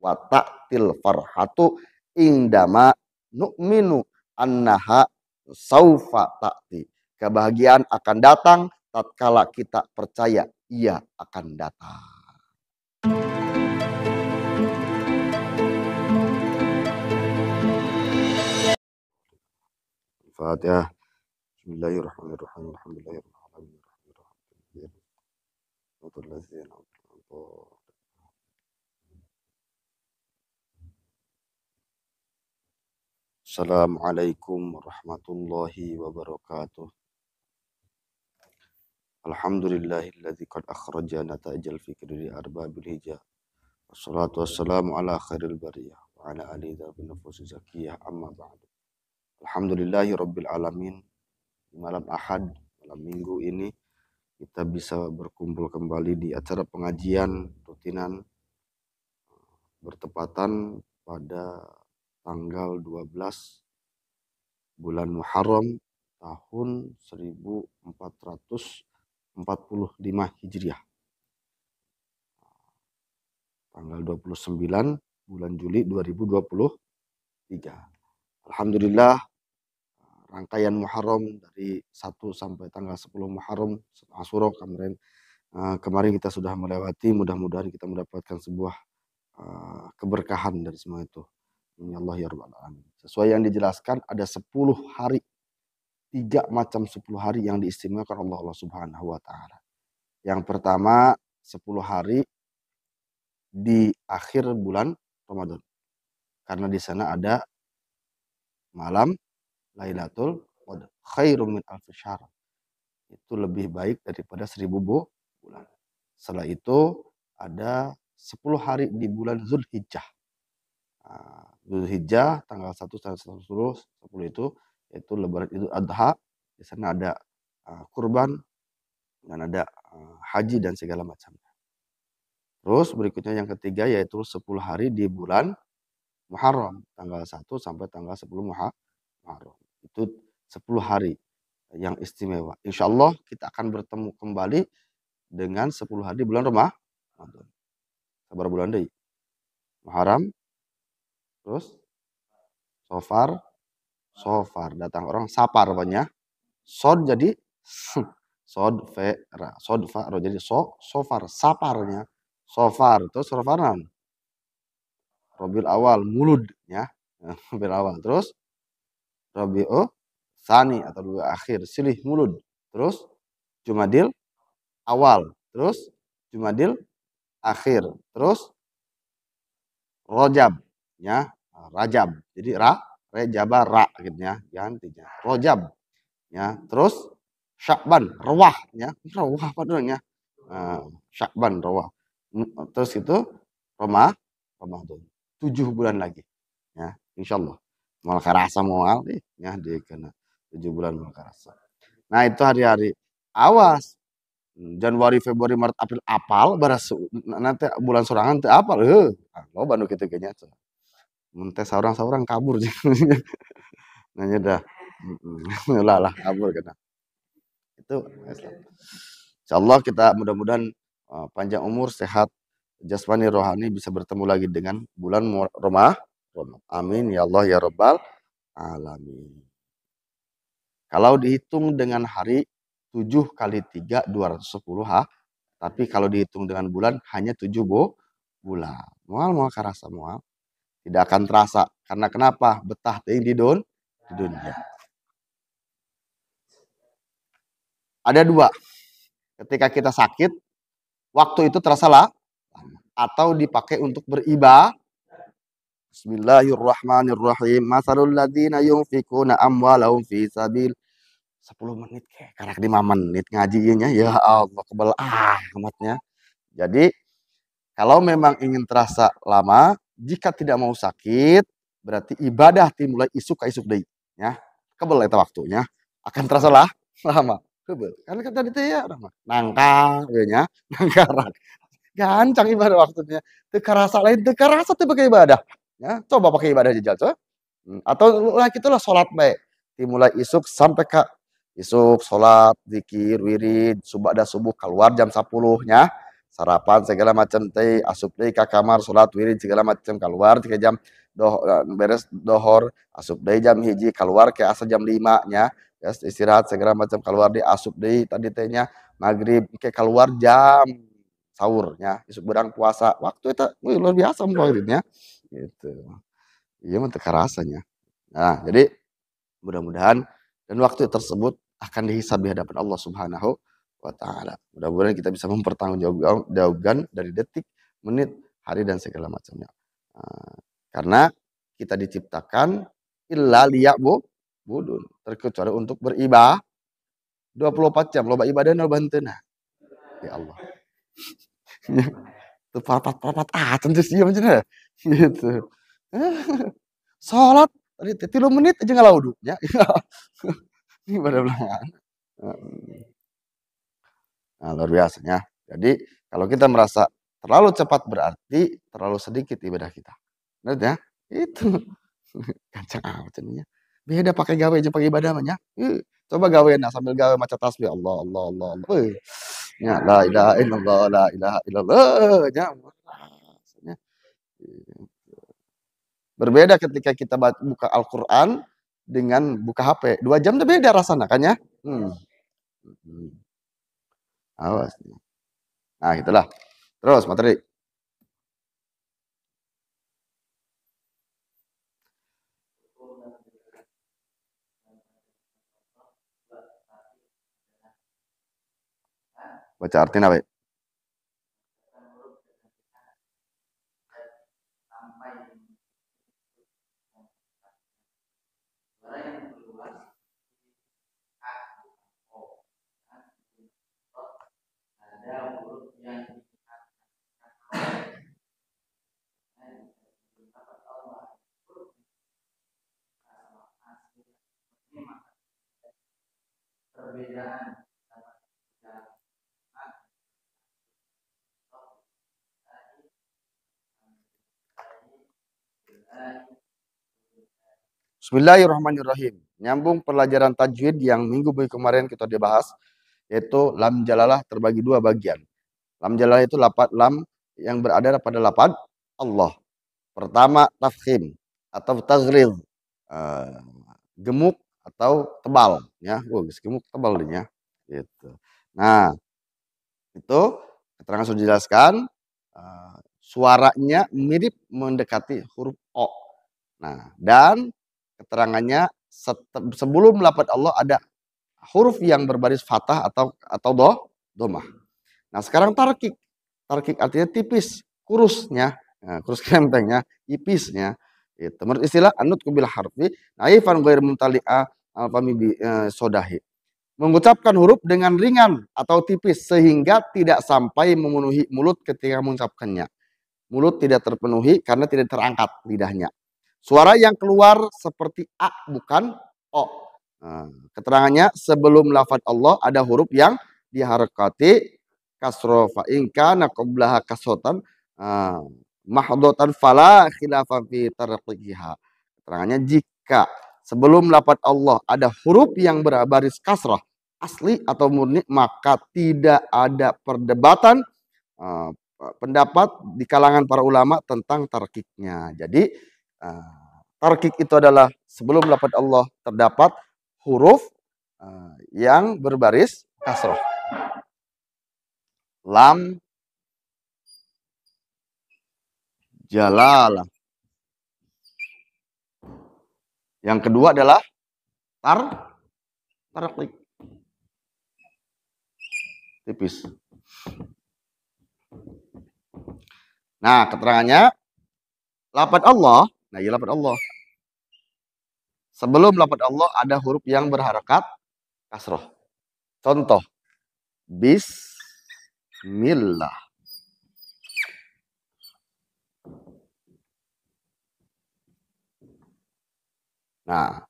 wa ta'til farhatu indama nu'minu annaha saufa ta'ti. Kebahagiaan akan datang tatkala kita percaya ia akan datang. Fatihah. Bismillahirrahmanirrahim. Alhamdulillahirrahmanirrahim. Assalamualaikum warahmatullahi wabarakatuh. Alhamdulillahilladzi qad akhrajana ta'jal fikri li arbabil hijah. Wassalatu wassalamu ala khairil bariyah wa ala alihi dzabin nufusi zakiyah amma ba'du. Alhamdulillahi rabbil alamin. Malam Ahad, malam Minggu ini kita bisa berkumpul kembali di acara pengajian rutinan bertepatan pada tanggal 12 bulan Muharram tahun 1445 Hijriah. Tanggal 29 bulan Juli 2023. Alhamdulillah, rangkaian Muharram dari 1 sampai tanggal 10 Muharram Asyura kemarin kita sudah melewati. Mudah-mudahan kita mendapatkan sebuah keberkahan dari semua itu. Ya Allah ya Rabbal Alamin. Sesuai yang dijelaskan ada 10 hari, 3 macam 10 hari yang diistimewakan Allah Subhanahu wa taala. Yang pertama 10 hari di akhir bulan Ramadan. Karena di sana ada malam Lailatul Qadar, khairum min alfi syahr. Itu lebih baik daripada 1000 bulan. Setelah itu ada 10 hari di bulan Zulhijjah. Zulhijjah tanggal 1 sampai 10 itu yaitu lebaran Idul Adha. Di sana ada kurban dan ada haji dan segala macamnya. Terus berikutnya yang ketiga yaitu 10 hari di bulan Muharram tanggal 1 sampai tanggal 10 Muharram. Itu 10 hari yang istimewa. Insya Allah kita akan bertemu kembali dengan 10 hari di bulan Ramadan. Sabar bulan deui. Muharram, terus Sofar datang orang Sapar banyak. Sod jadi sod fa jadi Sofar, Saparnya. Sofar, terus Sofaran. Rabiul Awal, mulud ya. Rabiul Awal, terus Rabiul Tsani atau dua akhir, silih mulud. Terus Jumadil Awal, terus Jumadil akhir, terus Rajab ya, Rajab. Jadi Rejaba ra gitu ya, gantinya. Rajab ya, terus Syakban, Rawah ya. Rawah apa namanya? Syakban, Rawah. Terus itu Ramadan. 7 bulan lagi ya, insyaallah. Mal karasa moal ya dikena 7 bulan mal karasa. Nah, itu hari-hari. Awas. Januari, Februari, Maret, April apal baras nanti bulan sorangan teu apal lo Bandung kitu ge nya. Mun teh saurang-saurang kabur. Nanya dah. Lah kabur kana. Itu insyaallah kita mudah-mudahan panjang umur, sehat jasmani rohani, bisa bertemu lagi dengan bulan Ramadan. Amin ya Allah ya Rabbal Alamin. Kalau dihitung dengan hari 7 kali 3 210 tapi kalau dihitung dengan bulan hanya 7 bulan. Moal karasa moal. Tidak akan terasa. Karena kenapa? Betah teuing di dunia. Ada 2. Ketika kita sakit, waktu itu terasa lama atau dipakai untuk beribadah. Bismillahirrahmanirrahim. Masalul ladzina yunfikuna amwalahum fi sabil 10 menit karak 5 menit ngajinya ya Allah kebal amatnya. Jadi kalau memang ingin terasa lama, jika tidak mau sakit, berarti ibadah dimulai isuk ka isuk deui ya. Kebal eta waktunya akan terasa lama. Kebal. Karena kan tadi teh ya nangkang we nya, nangkarak. Gancang ibadah waktunya. Teu karasa lain teu karasa teu pakai ibadah. Ya, coba pakai ibadah jajal coba. Atau lah kitulah salat bae. Dimulai isuk sampai ka isuk salat, zikir, wirid, subada subuh keluar jam 10 nya. sarapan segala macam teh, asup deui ka kamar salat wirid segala macam, keluar 3 jam beres dohor, asup deui jam 1 keluar ke asa jam 5 nya, istirahat segala macam keluar deui asup deui tadi teh nya, magrib ke keluar jam sahurnya, isuk beurang puasa, waktu eta luar biasa muridnya, gitu. Ieu mah teu karasanya. Nah, jadi mudah-mudahan dan waktu tersebut akan dihisab di hadapan Allah Subhanahu wa taala. Mudah-mudahan kita bisa mempertanggungjawabkan dari detik, menit, hari dan segala macamnya. Karena kita diciptakan illa liya'budun, terkecuali untuk beribadah 24 jam loba ibadah loba henteuna. Ya Allah. Teu papat-papat tentu sieun cenah. Gitu. Salat tadi 3 menit aja ngalauduk nya. Ibadah belakangan. Nah, luar biasanya. Jadi kalau kita merasa terlalu cepat berarti terlalu sedikit ibadah kita. Benar ya? Itu. Gancang amat cenanya. Beda pakai gawe jeung pakai ibadah mah nya. Coba gaweana sambil gawe maca tasbih Allah Allah Allah Allah. Nya la ilaha illallah la ilaha illallah nya. Berbeda ketika kita buka Al-Qur'an dengan buka HP. 2 jam tuh beda rasanya kan ya? Awas. Nah, itulah. Terus materi. Baca artinya apa? Bismillahirrahmanirrahim. Nyambung pelajaran tajwid yang minggu kemarin kita dibahas, yaitu lam jalalah terbagi 2 bagian. Lam jalalah itu lafaz lam yang berada pada lafaz Allah. Pertama tafkhim atau taghlidh, gemuk atau tebal ya. Gemuk tebal nya gitu. Nah, itu keterangan sudah dijelaskan, suaranya mirip mendekati huruf O. Nah, dan keterangannya sebelum lafaz Allah ada huruf yang berbaris fathah atau domah. Nah, sekarang tarkik. Tarkik artinya tipis, kurusnya, kurus krempengnya, ipisnya. Itu menurut istilah anut kubil harfi naifan ghair mumtali'a alfami bi sodahi. Mengucapkan huruf dengan ringan atau tipis sehingga tidak sampai memenuhi mulut ketika mengucapkannya. Mulut tidak terpenuhi karena tidak terangkat lidahnya. Suara yang keluar seperti A bukan O. Nah, keterangannya sebelum lafaz Allah ada huruf yang diharakati kasroh fa in kana qablaha kasrotan mahdotan fala khilafa fi tarqiha. Keterangannya jika sebelum lafaz Allah ada huruf yang berbaris kasrah asli atau murni maka tidak ada perdebatan pendapat di kalangan para ulama tentang tarkiknya. Jadi tarkik itu adalah sebelum lafaz Allah terdapat huruf yang berbaris kasroh. Lam jalalah. Yang kedua adalah tarkik. Tipis. Nah, keterangannya lafaz Allah, nah ya lafaz Allah. Sebelum lafaz Allah ada huruf yang berharakat kasroh. Contoh, bismillah. Nah,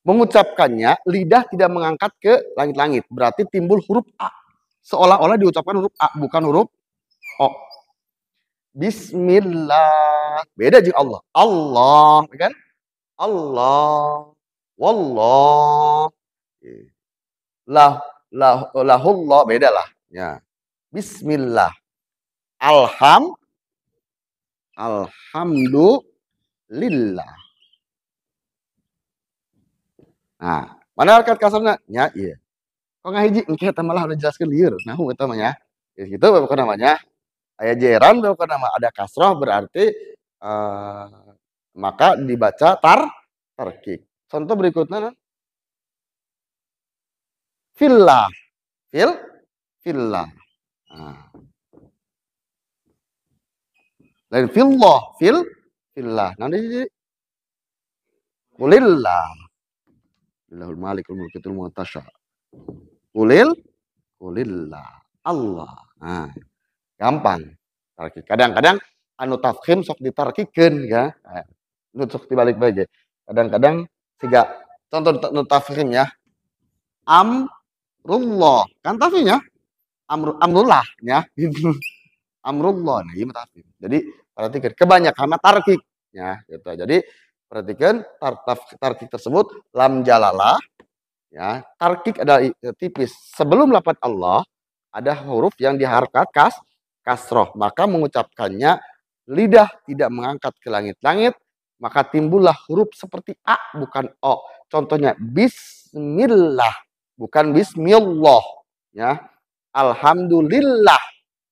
mengucapkannya lidah tidak mengangkat ke langit-langit, berarti timbul huruf A. Seolah-olah diucapkan huruf A, bukan huruf O. Bismillah. Beda jeung Allah. Allah, kan? Allah. Wallah. Lahullah beda lah. Ya. Bismillah. Alhamdulillah. Nah, mana harkat kasarnya? Ya, iya. Kok ngahiji engke eta malah udah jelaskeun lieur. Nahu eta mah ya. Ya gitu bukan namanya. Aya jeran bukan nama ada kasrah berarti maka dibaca tarkik. Contoh berikutnya fillah. Fillah. Nah. Lain fillah. Nanti kulillah. Billahul malikul mulkitul mutasya. Kulillah. Allah. Nah, gampang. Tarkik. Kadang-kadang anu tafkhim sok ditarkikeun ya. Nu sok dibalik bae. Kadang-kadang tiga contoh nu tafkhim ya. Amrullah. Kan tafkhimnya amrullah ya. Amrullah. Nah, iya tafkhim. Jadi perhatikan kebanyakan tarkik ya gitu. Jadi perhatikan tarkik tersebut lam jalalah ya. Tarkik adalah tipis. Sebelum lafaz Allah ada huruf yang diharkat kasroh, maka mengucapkannya lidah tidak mengangkat ke langit-langit, maka timbullah huruf seperti A bukan O. Contohnya bismillah bukan bismillah ya. Alhamdulillah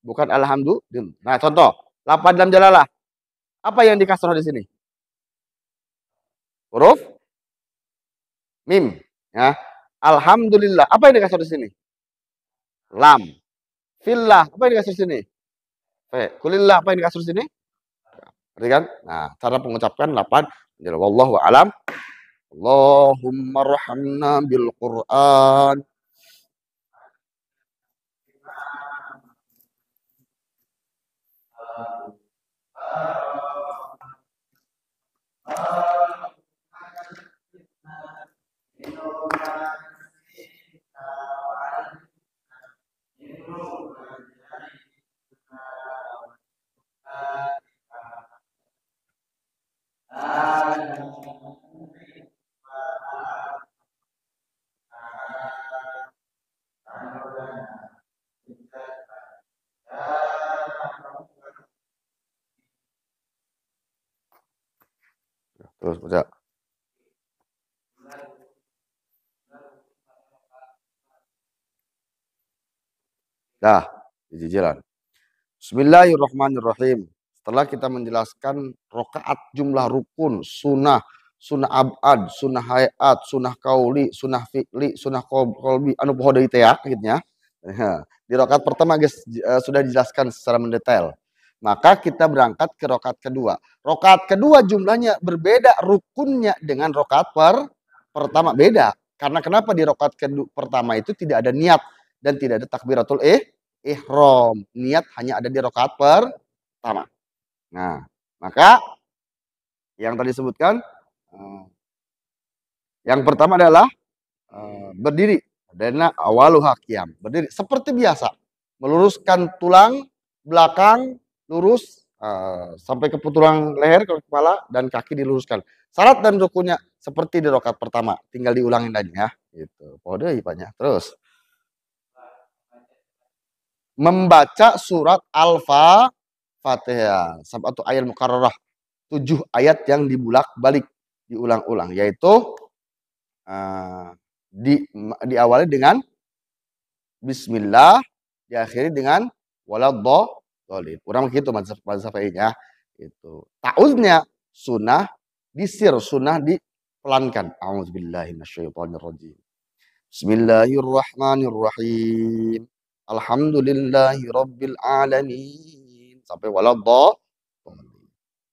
bukan alhamdulillah. Nah, contoh lafaz lam jalalah. Apa yang dikasroh di sini? Huruf mim ya. Alhamdulillah. Apa yang dikasroh di sini? Lam. Fillah. Apa yang dikasroh di sini? Kulillah. Apa yang dikasroh di sini? Berarti kan? Nah, cara mengucapkan 8. Wallahu a'lam. Allahumma rahmna bil Qur'an. Terus baca. Dah, dijijiran. Bismillahirrahmanirrahim. Setelah kita menjelaskan rokaat jumlah rukun, sunnah abad, sunnah hayat, sunnah kauli, sunnah fi'li, sunnah kolbi, anu poho deui teh ya, gitu ya. Di rokaat pertama guys sudah dijelaskan secara mendetail. Maka kita berangkat ke rokaat kedua. Rokaat kedua jumlahnya berbeda rukunnya dengan rokaat pertama beda. Karena kenapa di rokaat pertama itu tidak ada niat dan tidak ada takbiratul ihram. Niat hanya ada di rokaat pertama. Nah, maka yang tadi disebutkan yang pertama adalah berdiri. Dana awaluha qiyam. Berdiri seperti biasa. Meluruskan tulang belakang lurus sampai ke tulang leher, ke kepala dan kaki diluruskan. Syarat dan rukunnya seperti di rokaat pertama. Tinggal diulangin aja ya. Gitu. Pode ipanya. Terus membaca surat Al-Fatihah atau ayat mukarrarah 7 ayat yang dibulak-balik diulang-ulang yaitu diawali dengan bismillah diakhiri dengan waladhdallin. Kurang begitu mazhab Syafi'iyah itu. Ta'uznya sunnah disir, sunnah dipelankan. A'udzubillahi minasyaitonirrajim. Bismillahirrahmanirrahim. Alhamdulillahi rabbil alamin. Sampai waladhdallin.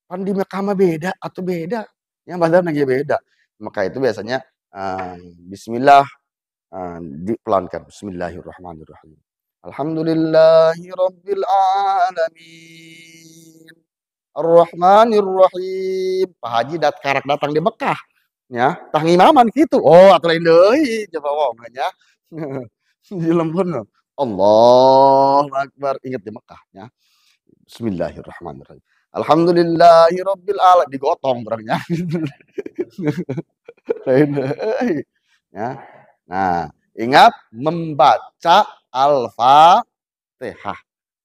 Kan di Mekah mah beda atau beda. Yang bazar lagi beda. Maka itu biasanya bismillah dipelankan. Bismillahirrahmanirrahim. Alhamdulillahi rabbil alamin. Ar-Rahmanir-Rahim. Pak Haji karak datang di Mekah. Ya, tah ngimaman gitu. Oh, atuh lain deui coba wong nya. Di lembun. Allahu Akbar. Ingat di Mekah ya. Bismillahirrahmanirrahim. Alhamdulillahi rabbil alamin. Digotong berarti. Ya. Nah, ingat membaca Al-Fatihah Al-Fatihah.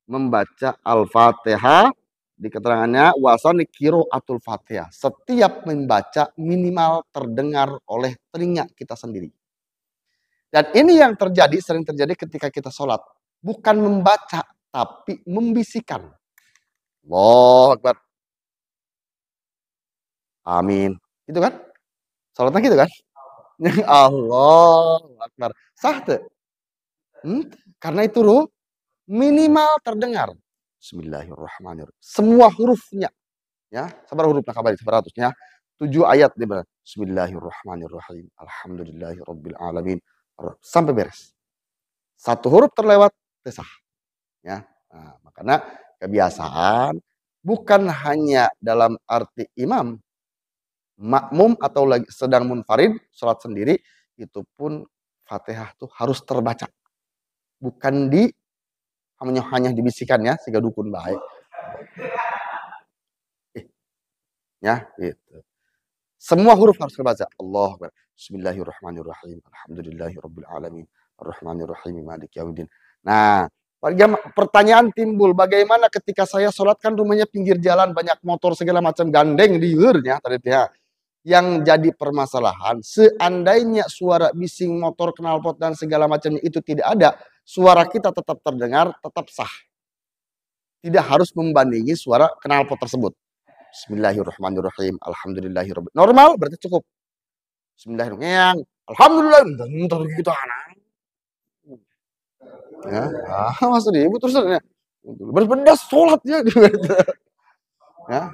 Membaca Al-Fatihah di keterangannya wasani qiraatul Fatihah. Setiap membaca minimal terdengar oleh telinga kita sendiri. Dan ini yang terjadi, sering terjadi ketika kita sholat. Bukan membaca, tapi membisikkan. Allahu Akbar. Amin. Gitu kan? Sholatnya gitu kan? Allahu Akbar. Sah tuh. Karena itu minimal terdengar. Bismillahirrahmanirrahim. Semua hurufnya. Ya, sabar hurufnya kabar 100-nya. 7 ayat di mana? Bismillahirrahmanirrahim. Alhamdulillahirabbil alamin. Sampai beres. Satu huruf terlewat, sah. Ya. Nah, makanya kebiasaan bukan hanya dalam arti imam, makmum atau lagi sedang munfarid, sholat sendiri, itu pun Fatihah tuh harus terbaca. Bukan hanya dibisikkan ya, sehingga dukun baik. Ya, gitu. Semua huruf harus terbaca. Allahu Akbar. Bismillahirrahmanirrahim. Alhamdulillahirabbil alamin. Arrahmanirrahim. Maliki yaumiddin. Nah, pertanyaan timbul, bagaimana ketika saya sholat kan rumahnya pinggir jalan, banyak motor segala macam gandeng di liurnya tadi ya. Yang jadi permasalahan, seandainya suara bising motor, knalpot dan segala macamnya itu tidak ada, suara kita tetap terdengar, tetap sah. Tidak harus membandingi suara knalpot tersebut. Bismillahirrahmanirrahim. Alhamdulillahirabbil. Normal berarti cukup. Bismillahirrahmanirrahim. Alhamdulillah. Bentar gitu anak. Ya, masuk ibu terus ya. Berpedas sholatnya gitu. Ya.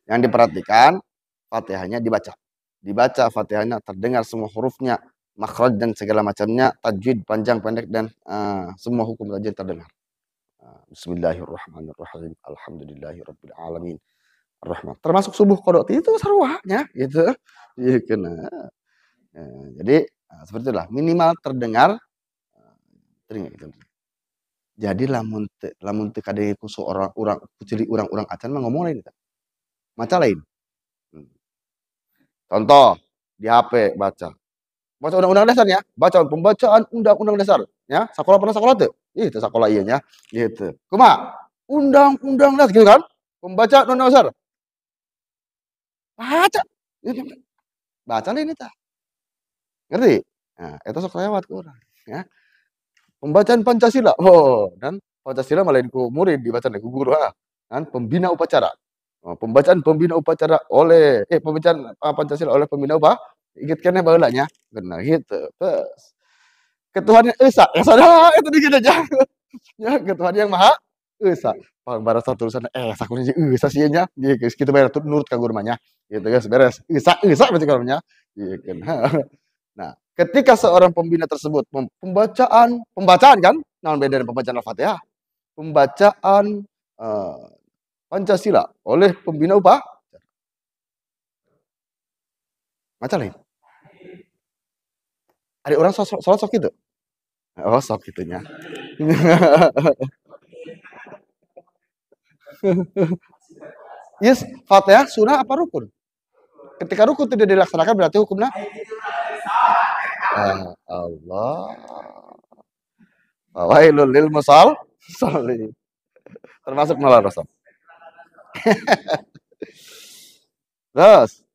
Yang diperhatikan Fatihahnya dibaca. Dibaca Fatihahnya terdengar semua hurufnya, makhraj dan segala macamnya, tajwid panjang pendek dan semua hukum tajwid terdengar. Bismillahirrahmanirrahim. Alhamdulillahirabbil alamin. Ar-Rahman. Termasuk subuh qodok itu sarwahnya gitu. Ya, kena. Jadi seperti itulah minimal terdengar telinga gitu. Jadi lamun teu kadenge ku orang kucili urang acan mah ngomong lain. Maca lain. Contoh di HP baca. Baca undang-undang dasarnya, baca pembacaan undang-undang dasar, ya. Sakola pernah sakola teu? Itu sakola ieu nya, gitu. Kumaha? Undang-undang dasar gitu kan? Pembaca undang-undang dasar. Baca. Baca lain eta. Ngerti? Nah, eta sok lewat ke urang, ya. Pembacaan Pancasila. Oh, dan Pancasila malah ku murid dibaca ku guru kan pembina upacara. Pembacaan pembina upacara oleh pembacaan Pancasila oleh pembina ingat kena baheulanya. Benar gitu. Terus ketuhanan Esa, saudara itu dikit aja. Ya, ketuhan yang Maha Esa. Barasa tulisan sakunya Esa sieun nya. Kitu bae nurut ka guru mah nya. Gitu guys, beres. Esa baca karunya. Gitu. Nah, ketika seorang pembina tersebut pembacaan kan, namun beda dengan pembacaan Al-Fatihah. Pembacaan Pancasila oleh pembina Maca lain. Ada orang sholat sok gitu. Oh, sok gitunya. Yes, Fatihah sunnah apa rukun? Ketika rukun tidak dilaksanakan berarti hukumnya Allah. Wailul lil musallin. Termasuk malah Rasul. Terus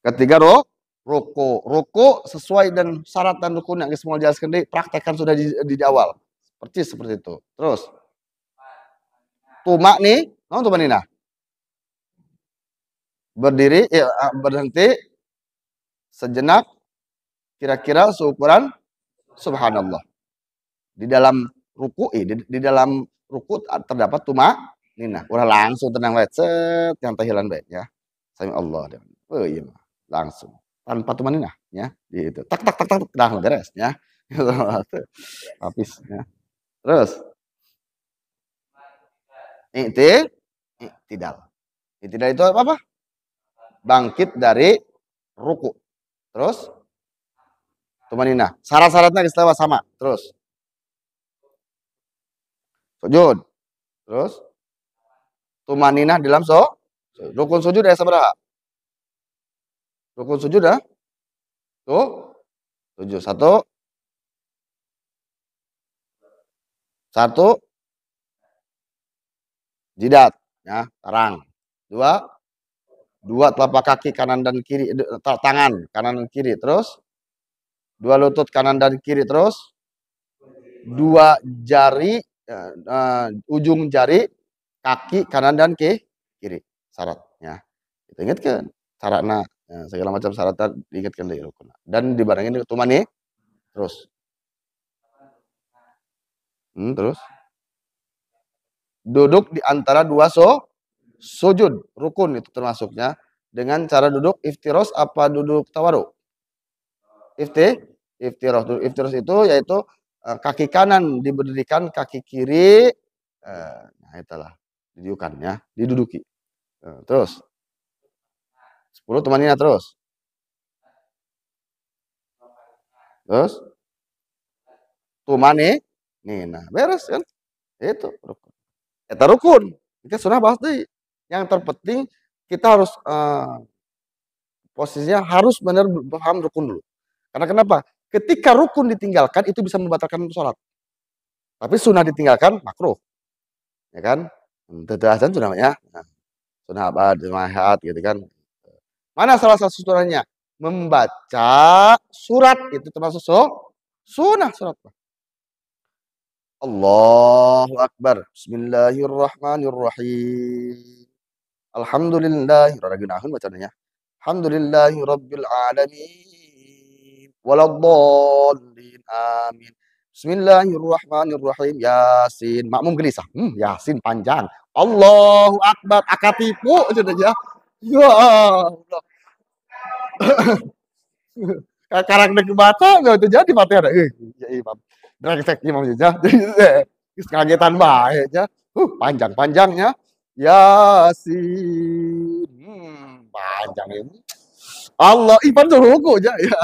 ketiga ruku sesuai dan syarat dan rukun yang semua jelaskan praktekkan sudah di awal. Seperti itu. Terus tumak nih, tumak nina. Berdiri, berhenti sejenak, kira-kira seukuran subhanallah. Di dalam ruku, di dalam ruku terdapat tumak nina. Udah langsung tenang baik, yang tahilan baik ya. Sami Allah. Oh iya, langsung tanpa tumak nina ya. Gitu. Tak dah beres ya. Habis ya. Terus I'tidal itu apa? Bangkit dari ruku. Terus tumanina. Syarat-syaratnya istilah sama. Terus sujud. Terus tumanina di dalam rukun sujud ya sabaraha? Rukun sujud Tuh, 7. Satu jidat, ya, tarang. Dua telapak kaki kanan dan kiri, tangan kanan dan kiri. Terus dua lutut kanan dan kiri. Terus dua jari, ujung jari kaki kanan dan kiri. Syaratnya. Kita ingatkan syaratnya, segala macam syaratnya diingatkan dari rukun. Dan dibarengin dengan tumani. Terus terus duduk di antara dua sujud, rukun itu termasuknya, dengan cara duduk iftiros apa duduk tawaruk? Iftiros. Iftiros itu yaitu kaki kanan diberdirikan, kaki kiri nah itulah didudukan, ya, diduduki. Terus 10 temannya. Terus tumane nih, nah beres kan, itu rukun. Eta rukun kita sudah bahas deh. Yang terpenting kita harus posisinya harus benar paham rukun dulu. Karena kenapa? Ketika rukun ditinggalkan itu bisa membatalkan sholat. Tapi sunnah ditinggalkan makruh, ya kan? Tetasan sunnah namanya. Nah, sunnah abad, sunnah gitu kan. Mana salah satu sunnahnya? Membaca surat itu termasuk sunnah surat. Allahu Akbar. Bismillahirrahmanirrahim. Alhamdulillahi bacanya. Alhamdulillahi rabbil alamin. Waladdallin. Amin. Bismillahirrahmanirrahim. Yasin. Makmum gelisah. Yasin panjang. Allahu Akbar. Akatipu aja. Ya Allah. Karang dek baca nggak itu jadi mati ada. Ya imam. Drengsek imam aja. Kagetan bae aja. Panjang-panjangnya. Yasin. Panjang ini. Allah, ipan suruhku aja. Ya.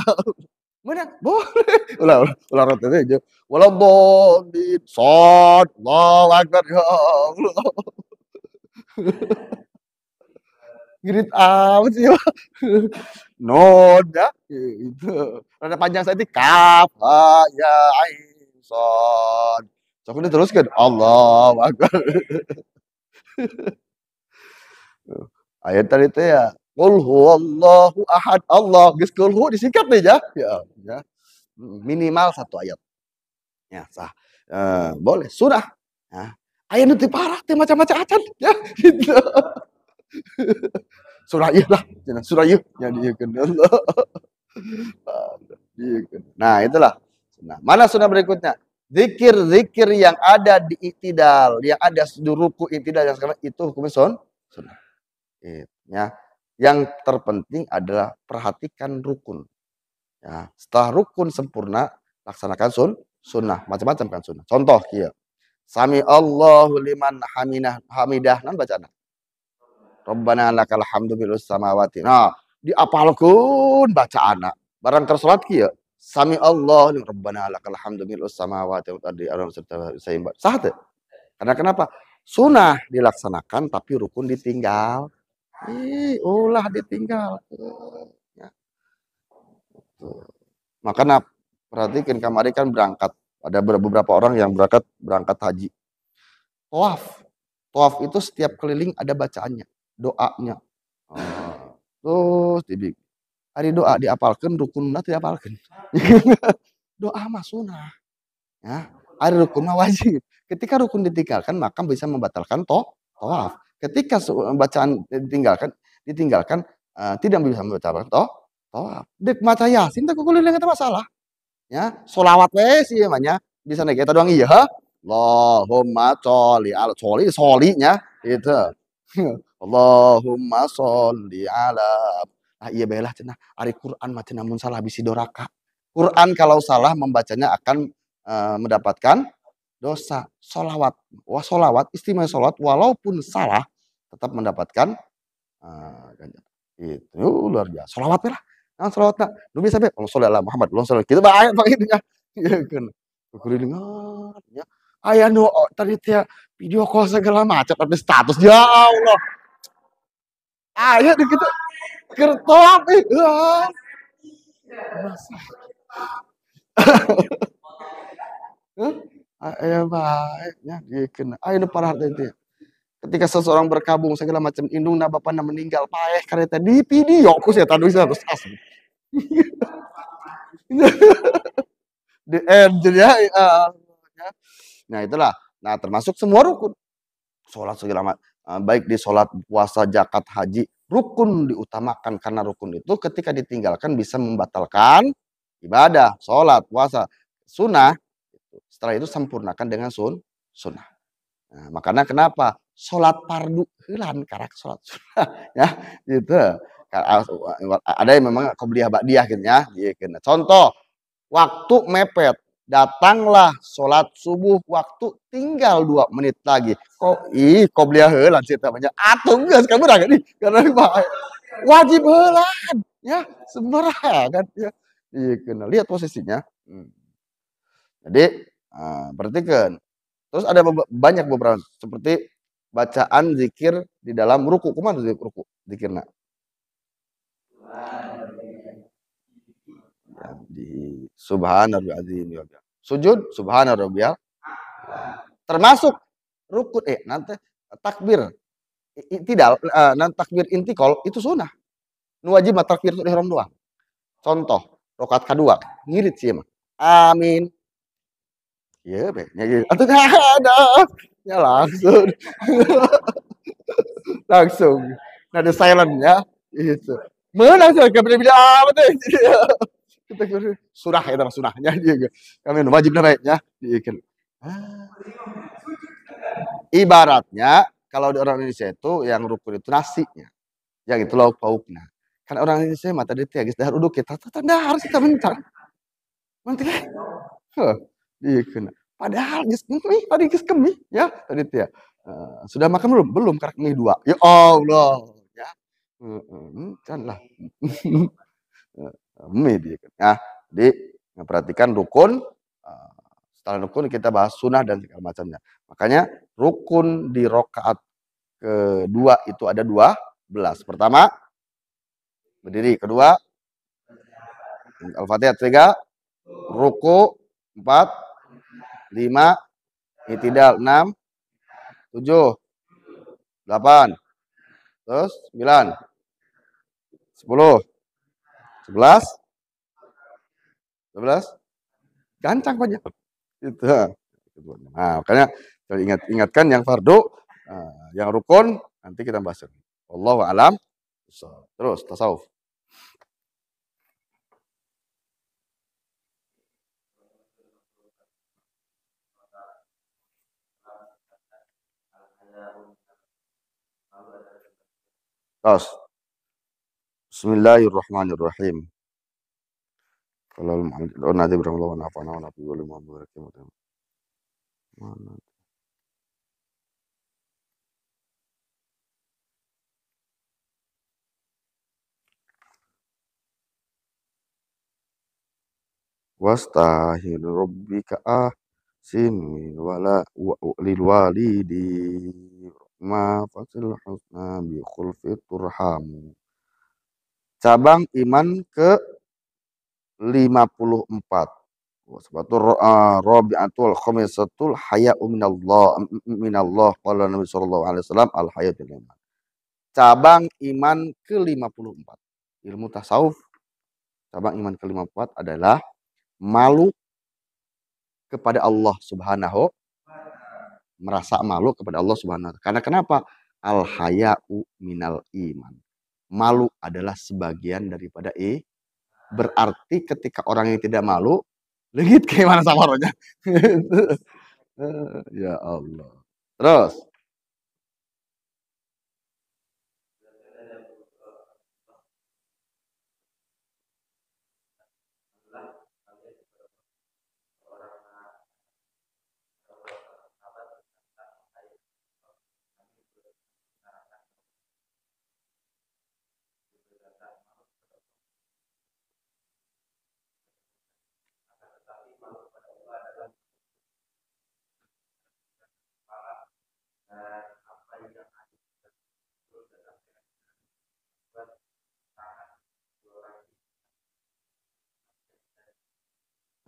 Mana? Boleh. Ulah rotet aja. Waladdallin. Shad. Allahu Akbar. Ya Allah. Girit amat sih. Noda itu. Rada panjang saya kaf, ha, ya, ain, shad. So aku diteruskan Allahu Akbar. Ayat tadi itu ya, qul huwallahu ahad. Allah, geus qul hu disingkat deh ya. Ya. Minimal 1 ayat. Ya, sah. Boleh sunnah. Nah, aya nu teu parah teh macam-macam acan ya gitu. Surah ieu lah, surah ieu nya dieukeun Allah. Nah, itulah sunnah. Mana sunnah berikutnya? Zikir-zikir yang ada di i'tidal, yang ada di ruku i'tidal yang sekarang itu hukumnya sunnah. Ya. Yang terpenting adalah perhatikan rukun. Ya, setelah rukun sempurna, laksanakan sunnah. Macam-macam kan sunnah. Contoh kieu. Sami Allahu liman hamidah nan bacana. Rabbana lakal hamdu milus samawati. Nah, diapalkeun bacaanna. Barang keur salat kieu, sami Allah Rabbana lakal hamdu milus samawati wal ardi alam serta saimba. Sah teu? Karena kenapa? Sunnah dilaksanakan tapi rukun ditinggal. Ulah ditinggal. Ya. Makanya perhatikan kamari kan berangkat. Ada beberapa orang yang berangkat haji. Tawaf itu setiap keliling ada bacaannya, doanya. Terus hari doa diapalkan, rukunna teu diapalkeun. Doa mah sunnah. Ya, hari rukun mah wajib. Ketika rukun ditinggalkan maka bisa membatalkan tawaf. Ketika bacaan ditinggalkan tidak bisa membatalkan tawaf. Dek maca Yasin teh kuliling eta masalah. Ya, sholawat we sih namanya. Bisa naik eta doang iya. Allahumma sholli ala sholinya itu. Allahumma sholli ala. Nah, iya belah cenah. Ari Quran mah cenah mun salah bisi doraka. Quran kalau salah membacanya akan mendapatkan dosa. Sholawat. Wah, sholawat istimewa sholawat walaupun salah tetap mendapatkan ganjaran. Itu luar biasa. Sholawat lah. Nah, sholawatna nu bisa be Allah sholli ala Muhammad, Allah sholli kitu bae pakitnya. Ieu keun. Kulilingan ya. Aya nu tadi teh video call segala macam update status. Ya Allah. Aya di kitu keur tawaf Ya baiknya dikeun. Ayeuna parah teh teh. Ketika seseorang berkabung segala macam indungna bapana meninggal paeh kareta di video ku saya tadi terus asli. Di end ya. Nah itulah. Nah termasuk semua rukun. Sholat segala macam. Baik di sholat, puasa, zakat, haji. Rukun diutamakan karena rukun itu ketika ditinggalkan bisa membatalkan ibadah, sholat, puasa. Sunnah, setelah itu sempurnakan dengan sunnah. Nah, makanya kenapa? Sholat fardu hilang karak sholat sunnah. Ya, gitu. Ada yang memang qobliyah ba'diyah gitu ya. Contoh, waktu mepet. Datanglah sholat subuh waktu tinggal 2 menit lagi. Kok qobliyah heulan sih namanya. Atuh geus kabeurang nih karena wajib heulan ya sembarangan ya. Iya, lihat posisinya. Jadi berarti kan terus ada banyak beberapa seperti bacaan zikir di dalam ruku. Kumaha ruku zikirna? Ya, di subhanallah azim ya. Sujud subhanallah. Termasuk rukun nanti takbir tidak nanti takbir intikal itu sunnah. Nu wajib mah takbir ihram doang. Contoh rakaat kedua ngirit sih mah. Amin. Iya, nya gitu. Atuh ada. Ya langsung. Langsung. Nah, ada silent-nya gitu. Meunang sih ke beda amat teh. Kita surah eta mah sunahnya dia. Kami wajibna bae nya. Diekeun. Ibaratnya kalau di orang Indonesia itu yang rukun itu nasinya. Yang itu lauk paukna. Kan orang Indonesia mah tadi teh geus dahar uduk kita tanda harus kita mencar. Mantu heuh. Diekeun. Padahal geus mie, tadi geus kemih ya tadi teh ya. Sudah makan belum? Belum karek mie 2. Ya Allah, ya. Heeh, can lah. Mie diekeun. Nah, jadi perhatikan rukun setelah rukun kita bahas sunnah dan segala macamnya. Makanya rukun di rakaat kedua itu ada 12. Pertama, berdiri. Kedua, Al-Fatihah. 3, ruku. 4, 5, i'tidal. 6, 7, 8, terus 9, 10, 11, 12. Gancang banyak. Itu. Nah, makanya ingatkan yang fardu, yang rukun nanti kita bahas. Wallahu alam. Terus tasawuf. Terus. Bismillahirrahmanirrahim. Kalau nanti berapa nafana nabi boleh mau mana wastahil rabbika sini wala lil walidi ma fasil husna bi khulfi turham. Cabang iman ke 54. Sebatul rabi'atul khamisatul haya'u minallah qala Nabi sallallahu alaihi wasallam al hayatul iman. Cabang iman ke 54. Ilmu tasawuf cabang iman ke 54 adalah malu kepada Allah Subhanahu, merasa malu kepada Allah Subhanahu. Karena kenapa? Al haya'u minal iman. Malu adalah sebagian daripada berarti ketika orang yang tidak malu, legit gimana sama rohnya? Ya Allah. Terus,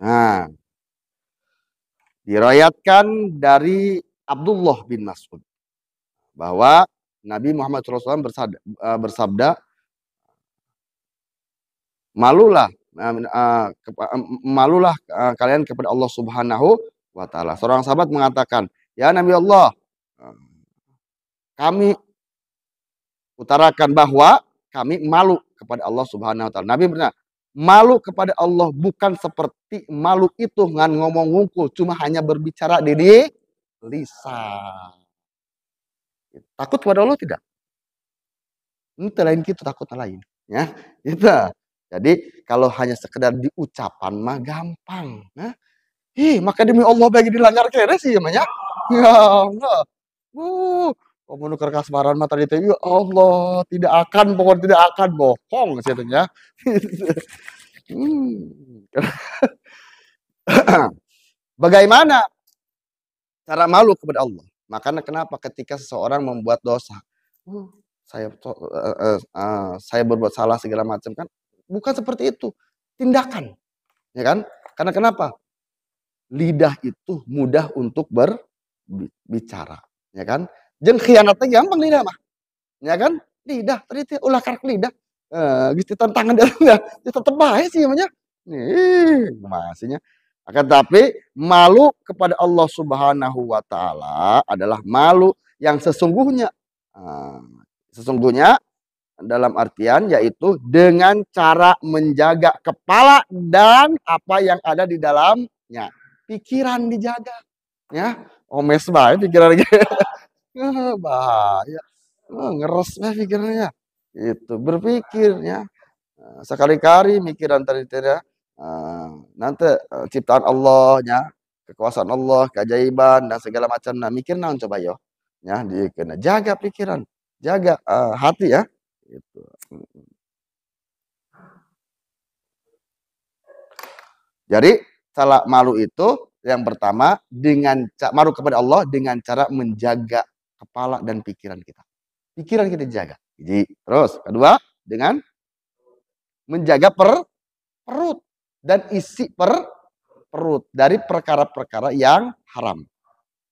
Nah, diriwayatkan dari Abdullah bin Mas'ud bahwa Nabi Muhammad SAW bersabda, malulah kalian kepada Allah Subhanahu wa taala. Seorang sahabat mengatakan, "Ya Nabi Allah, kami utarakan bahwa kami malu kepada Allah Subhanahu wa taala." Nabi benar, malu kepada Allah bukan seperti malu itu dengan ngomong ngungkul, cuma hanya berbicara di lisan. Takut kepada Allah tidak? Itu lain gitu, takutnya lain, ya. Itu. Jadi kalau hanya sekedar di ucapan mah gampang, nah. Maka demi Allah bagi dilanggar kere sih namanya. Ya Allah. Kamu nuker kasmaran mah tadi teh, ya Allah, tidak akan, pokoknya tidak akan bohong katanya. Bagaimana cara malu kepada Allah? Makanya kenapa ketika seseorang membuat dosa, saya berbuat salah segala macam kan, bukan seperti itu, tindakan, ya kan? Karena kenapa? Lidah itu mudah untuk berbicara, ya kan? Jeung khianatnya gampang lidah mah, ya kan? Lidah tadi teh ulah karek lidah, geus ditantangan dia tetep bae sih namanya. Masihnya. Akan tapi malu kepada Allah Subhanahu wa taala adalah malu yang sesungguhnya. Sesungguhnya dalam artian yaitu dengan cara menjaga kepala dan apa yang ada di dalamnya. Pikiran dijaga, ya. Omes bae pikiran gitu. Bahaya. Ngeres bae pikirannya. Itu berpikirnya. Sekali-kali mikiran tadi ya. Nanti ciptaan Allah nya, kekuasaan Allah, keajaiban dan segala macam. Nah, mikir naon coba yo. Ya, dikeuna jaga pikiran, jaga hati ya. Gitu. Jadi salah malu itu yang pertama dengan malu kepada Allah dengan cara menjaga kepala dan pikiran kita. Pikiran kita dijaga. Jadi terus kedua dengan menjaga perut dan isi perut dari perkara-perkara yang haram.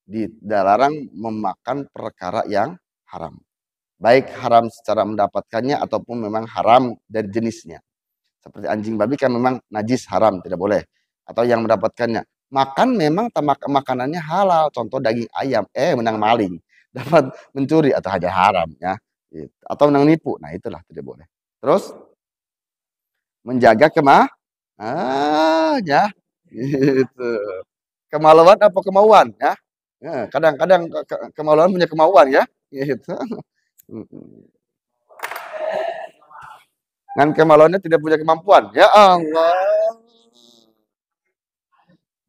Dilarang memakan perkara yang haram. Baik haram secara mendapatkannya ataupun memang haram dari jenisnya. Seperti anjing babi kan memang najis haram, tidak boleh. Atau yang mendapatkannya. Makan memang makanannya halal. Contoh daging ayam, menang maling. Dapat mencuri atau hanya haram ya. Atau menang nipu. Nah, itulah tidak boleh. Terus menjaga ya. Gitu. Kemaluan apa kemauan ya? Kadang-kadang kemaluan punya kemauan ya. Gitu. Dengan kemaluannya tidak punya kemampuan. Ya Allah.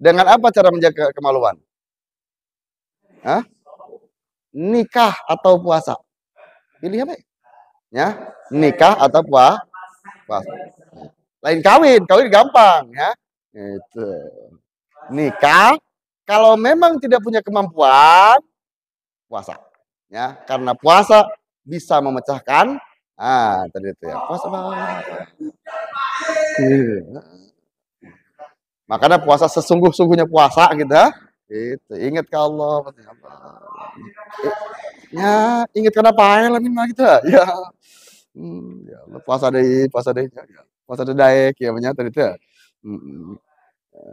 Dengan apa cara menjaga kemaluan? Hah? Nikah atau puasa? Pilih apa? Ya, nikah atau puasa? Lain kawin gampang ya. Itu. Nikah kalau memang tidak punya kemampuan puasa. Ya, karena puasa bisa memecahkan tadi itu ya. Puasa. Makanya puasa sesungguh-sungguhnya puasa gitu ya. Itu ingat ke Allah. Ya, ingat kenapa ya lamin gitu ya. Ya Allah, puasa deh. Puasa deh daek ya menyata itu ya.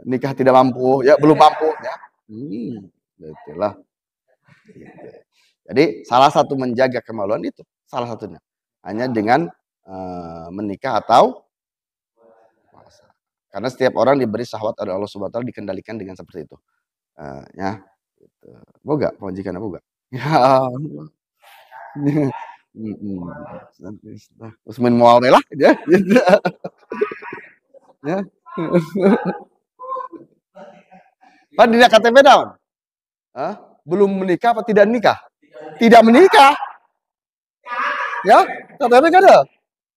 Nikah tidak mampu, ya belum mampu ya. Itulah. Jadi salah satu menjaga kemaluan itu salah satunya hanya dengan menikah atau puasa. Karena setiap orang diberi syahwat oleh Allah Subhanahu wa taala dikendalikan dengan seperti itu. Ya. Gitu. Boga majikan boga. Ya Allah. Usmin moal lah ya. Ya. Pan dina KTP daun. Belum menikah apa tidak nikah? Tidak menikah. Ya, KTP kan ada.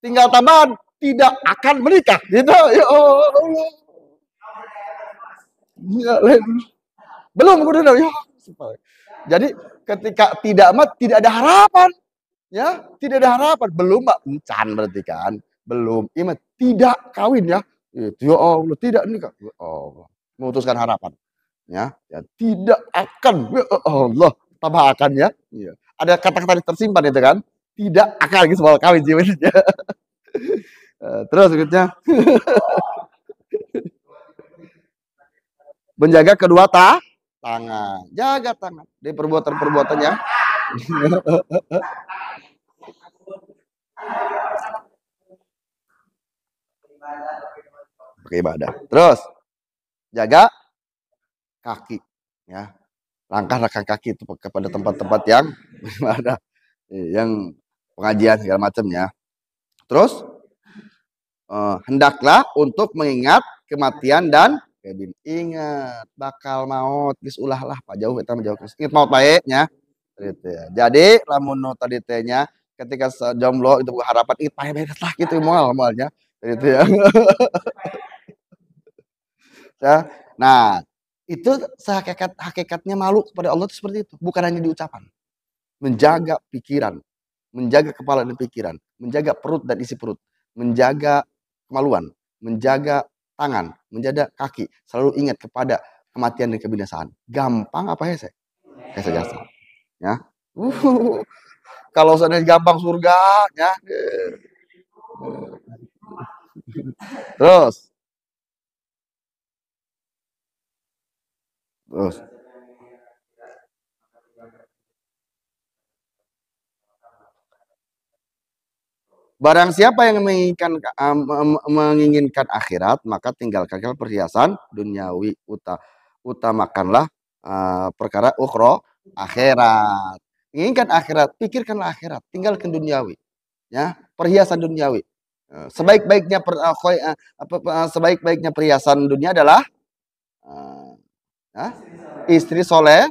Tinggal tambahan tidak akan menikah gitu. Ya Allah. Ya, belum udah ya. Jadi ketika tidak ada harapan. Ya, tidak ada harapan. Belum Mbak encan berarti kan. Belum. Tidak kawin ya. Itu ya Allah, tidak nikah. Ya Allah, memutuskan harapan. Ya, tidak akan. Ya Allah, tambah akan ya. Iya. Ada kata-kata tersimpan itu kan. Tidak akan gitu soal kawin jiwanya. Terus berikutnya menjaga kedua tangan. Jaga tangan dari perbuatan-perbuatannya. Pakai ibadah. Terus jaga kaki ya. Langkah-langkah kaki itu kepada tempat-tempat yang beribadah, yang pengajian segala macamnya. Terus hendaklah untuk mengingat kematian dan ingat bakal maut geus ulah lah Pak jauh kita menjauh ingat maut baiknya gitu ya. Jadi lamun tadi tehnya ketika jomblo itu harapan itu pae beres lah gitu moalnya gitu ya. Ya. Nah, itu hakikatnya malu kepada Allah itu seperti itu, bukan hanya di ucapan. Menjaga pikiran, menjaga kepala dan pikiran, menjaga perut dan isi perut, menjaga kemaluan, menjaga tangan, menjaga kaki, selalu ingat kepada kematian dan kebinasaan. Gampang apa hese? Hese jasa. Ya. Kalau seandainya gampang surga, ya. Terus, terus. Barang siapa yang menginginkan akhirat, maka tinggalkan perhiasan duniawi. Utamakanlah perkara ukhro akhirat. Inginkan akhirat, pikirkanlah akhirat, tinggalkan duniawi. Ya, perhiasan duniawi. Sebaik-baiknya perhiasan dunia adalah istri soleh.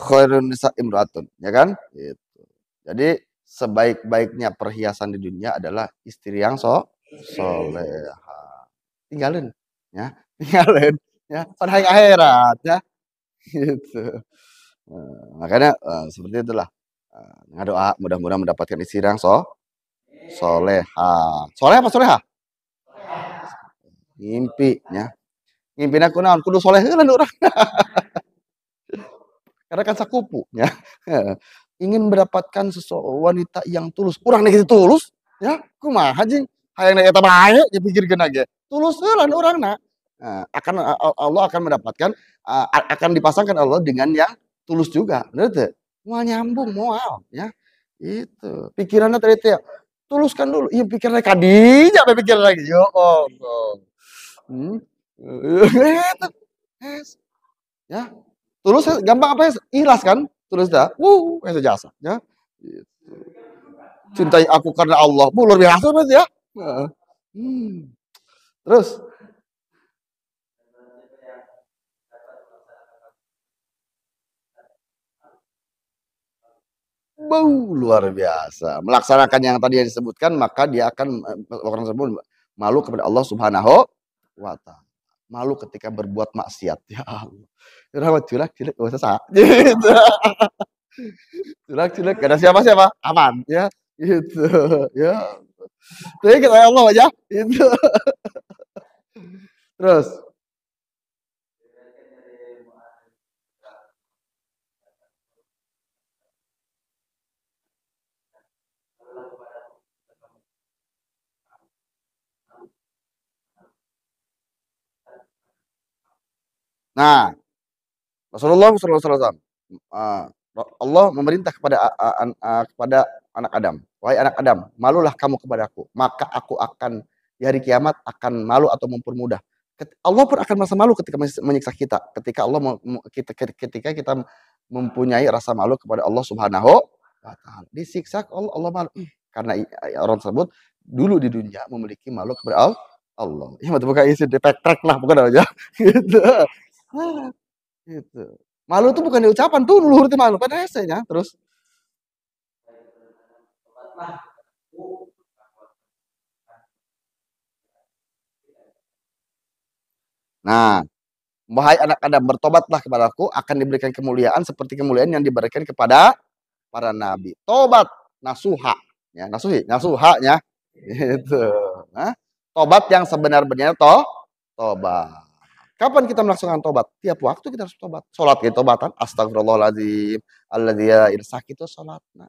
Khairun nisa imratun, ya kan? Gitu. Jadi sebaik-baiknya perhiasan di dunia adalah istri yang soleha. Tinggalin, ya, tinggalin, ya, pada hari akhirat, ya, gitu. Makanya seperti itulah. Doa mudah-mudahan mendapatkan istri yang soleha. Soleh apa soleha? Ngimpi, ya. Ngimpi aku naon kudu soleh heula urang. Karena kan sakupu ya. Ingin mendapatkan wanita yang tulus. Urang nih tulus ya. Kumaha jeung hayang eta bae dipikirkeun ge. Tulus heula urangna. Allah akan mendapatkan akan dipasangkan Allah dengan yang tulus juga. Bener teu? Moal nyambung moal ya. Itu. Pikiranna tadi teh tuluskan dulu. Iya pikirannya kadinya pikir lagi. Ya Allah. Ya, tulus gampang apa ya? Ikhlas kan? Tulus dah. Kayak jasa ya. Gitu. Cintai aku karena Allah. Luar biasa berarti ya. Terus luar biasa. Melaksanakan yang tadi yang disebutkan, maka dia akan orang tersebut malu kepada Allah Subhanahu wa Ta'ala. Malu ketika berbuat maksiat. Ya Allah. Rawat culak gak usah gitu. Culak gak ada siapa-siapa, aman ya. Gitu. Ya. Tapi kita Allah aja. Gitu. Terus nah, Rasulullah SAW, Allah memerintah kepada anak Adam, wahai anak Adam, malulah kamu kepadaku, maka aku akan di hari kiamat akan malu atau mempermudah. Allah pun akan merasa malu ketika menyiksa kita, ketika kita mempunyai rasa malu kepada Allah Subhanahu wa Ta'ala. Disiksa Allah malu, karena orang tersebut dulu di dunia memiliki malu kepada Allah. Iya, bukan isi depek lah, bukan aja. Gitu. Gitu. Malu tuh bukan di ucapan tuh luhur teh malu pada esenya terus. Nah, wahai anak Adam, bertobatlah kepadaku akan diberikan kemuliaan seperti kemuliaan yang diberikan kepada para nabi. Tobat nasuha. Ya, nasuha-nya. Gitu. Nah, tobat yang sebenar-benarnya tobat. Kapan kita melaksanakan tobat? Tiap waktu kita harus tobat. Salat kita tobatan, astagfirullahaladzim, alladzi la ilaha itu salatna.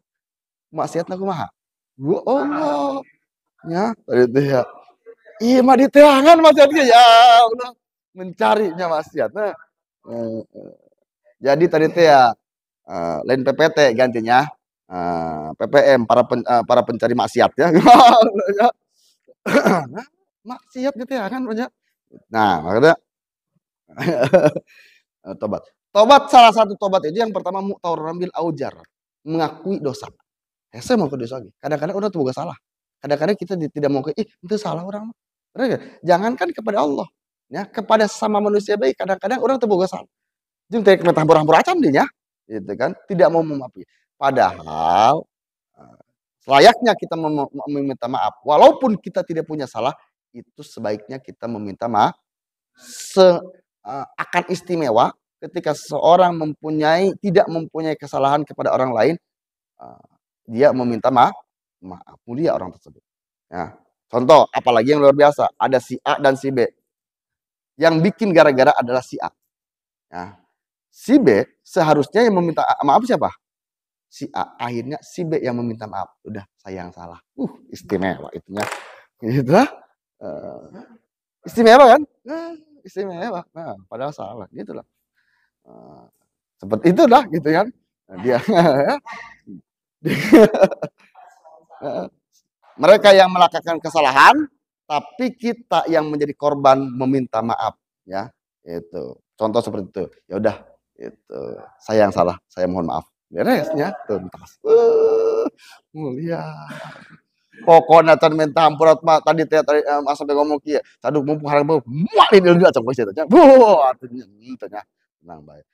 Maksiatna kumaha? Ya Allah. Ya, itu ya. Iya mah diteangan maksiatnya ya Allah. Mencarinya maksiat. Nah, jadi tadi teh ya lain PPT gantinya PPM para pencari maksiat ya. Maksiat gitu ya kan banyak. Nah, makanya tobat. Tobat salah satu tobat itu yang pertama mu'tawaran bil aujar, mengakui dosa. Saya mau ke dosa lagi. Kadang-kadang udah tuh gak salah. Kadang-kadang kita tidak mau ke itu salah orang. Jangankan kepada Allah, ya kepada sama manusia baik kadang-kadang orang tuh gak salah. Jeung teh metah borang-boracan dia, gitu kan? Tidak mau memaafkan. Padahal selayaknya kita meminta maaf, walaupun kita tidak punya salah, itu sebaiknya kita meminta maaf. Akan istimewa ketika seorang tidak mempunyai kesalahan kepada orang lain, dia meminta maaf mulia orang tersebut. Ya. Contoh, apalagi yang luar biasa, ada si A dan si B. Yang bikin gara-gara adalah si A. Ya. Si B seharusnya yang meminta maaf siapa? Si A. Akhirnya si B yang meminta maaf. Udah, saya yang salah. Istimewa itunya. Gitu lah. Istimewa kan? Istimewa. Nah, padahal salah. Gitu lah. Seperti itu lah gitu kan. Nah, dia mereka yang melakukan kesalahan, tapi kita yang menjadi korban meminta maaf, ya. Itu. Contoh seperti itu. Ya udah, itu. Saya yang salah, saya mohon maaf. Beresnya tuntas. Mulia. Pokoknya can minta ampurat mah tadi sampai ngomong kieu. Saduh mumpung harang beuh, moal di dieu atuh geus teh. Artinya tenang baik.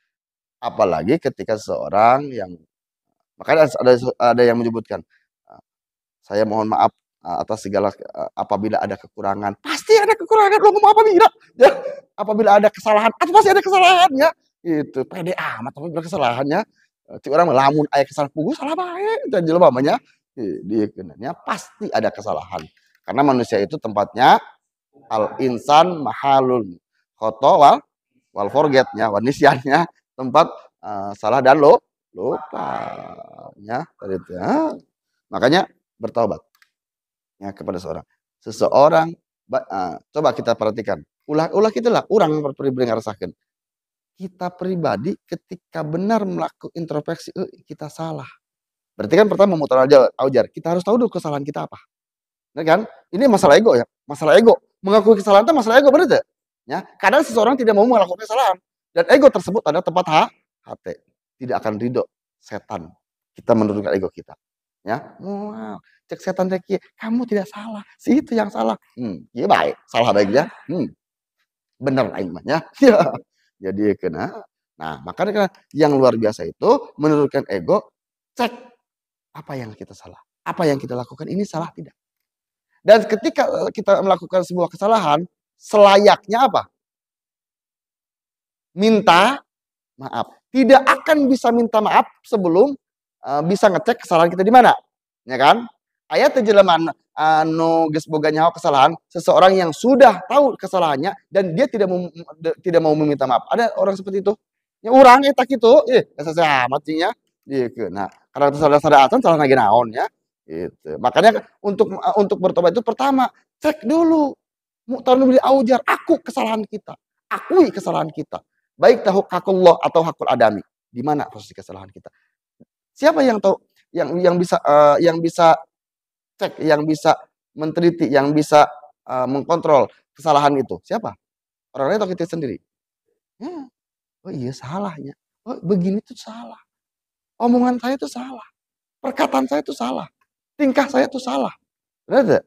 Apalagi ketika seorang yang makanya ada yang menyebutkan saya mohon maaf atas segala apabila ada kekurangan. Pasti ada kekurangan. Lo ngomong apabila ya. Apabila ada kesalahan, atau pasti ada kesalahan ya. Itu pede amat apabila kesalahannya. Ci orang lamun aya kesalahan puguh salah bae dan jelema mah nya. Dia kenanya pasti ada kesalahan. Karena manusia itu tempatnya al insan mahalun khoto wal forgetnya, wanisyannya tempat salah dan lupa ya. Makanya bertobat ya kepada seseorang coba kita perhatikan ulah kita lah orang pribadi ngarasakeun kita pribadi ketika benar melakukan introspeksi kita salah berarti kan pertama memutar aujar kita harus tahu dulu kesalahan kita apa ya kan ini masalah ego ya masalah ego mengakui kesalahan itu masalah ego benar tidak ya kadang seseorang tidak mau melakukan kesalahan dan ego tersebut ada tempat hati tidak akan ridho setan kita menurunkan ego kita ya wow cek setan teh kamu tidak salah si itu yang salah iya baik salah baiknya bener aing mah ya jadi kena nah makanya yang luar biasa itu menurunkan ego cek apa yang kita salah apa yang kita lakukan ini salah tidak dan ketika kita melakukan sebuah kesalahan selayaknya apa minta maaf tidak akan bisa minta maaf sebelum bisa ngecek kesalahan kita di mana ya kan ayat jelema anu geus boga nyaho kesalahan seseorang yang sudah tahu kesalahannya dan dia tidak mau meminta maaf ada orang seperti itu ya urang eta kitu asa amat nya nah karena sadar-sadar salah lagi naon ya gitu makanya untuk bertobat itu pertama cek dulu mu'tarun bil aujar aku kesalahan kita akui kesalahan kita baik tahu hakullah atau hakul adami di mana posisi kesalahan kita siapa yang tahu yang bisa cek, yang bisa meneliti, yang bisa mengkontrol kesalahan itu. Siapa? Orang lain atau kita sendiri? Ya. Oh iya salahnya. Oh begini tuh salah. Omongan saya itu salah. Perkataan saya itu salah. Tingkah saya itu salah. Benar tidak?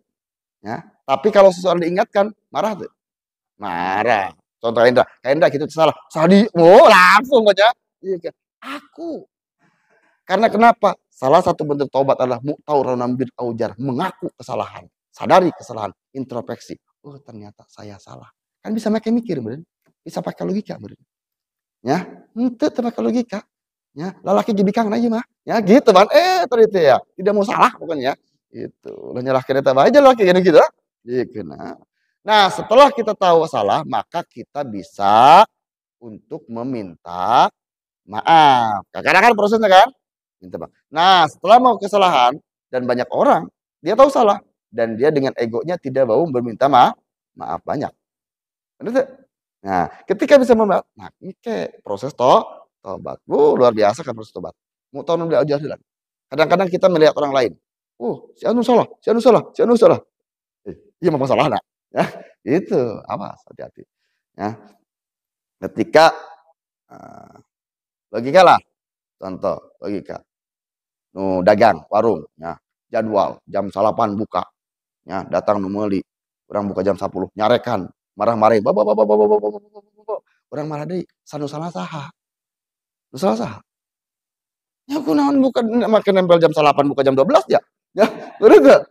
Ya. Tapi kalau seseorang diingatkan, marah tuh. Marah. Contoh Indra gitu salah. Sadi, langsung aja. Aku. Karena kenapa? Salah satu bentuk taubat adalah mu'tawaran bil aujar, mengaku kesalahan, sadari kesalahan, introspeksi. Oh, ternyata saya salah. Kan bisa pakai mikir, bener. Bisa pakai logika, bener. Ya, itu pakai logika. Ya, lalaki gibikang aja mah. Ya, gitu, Bang. Tadi itu ya. Tidak mau salah pokoknya. Itu, ulah nyalahkeun eta aja lah kayak gitu. Gitu nah. Nah, setelah kita tahu salah, maka kita bisa untuk meminta maaf. Karena kan prosesnya kan minta maaf. Nah, setelah mau kesalahan dan banyak orang dia tahu salah dan dia dengan egonya tidak mau meminta maaf banyak. Benar tidak? Nah, ketika bisa memaaf, nah ini kayak proses tobat. Luar biasa kan proses tobat. Mau tahu nanti aja kadang-kadang kita melihat orang lain. Si anu salah, si anu salah, si anu salah. Iya mau salah nak. Ya, itu awas hati-hati. Ya, ketika logika lah, contoh logika. Dagang warung, ya, jadwal jam 8 buka, ya, datang nu meuli, urang buka jam 10, nyarekan, marah-marah, urang marah deui, sanu salah saha? Nu salah saha? Ya kunaon buka make nempel jam 8 buka jam 12 ya? Ya, bener enggak?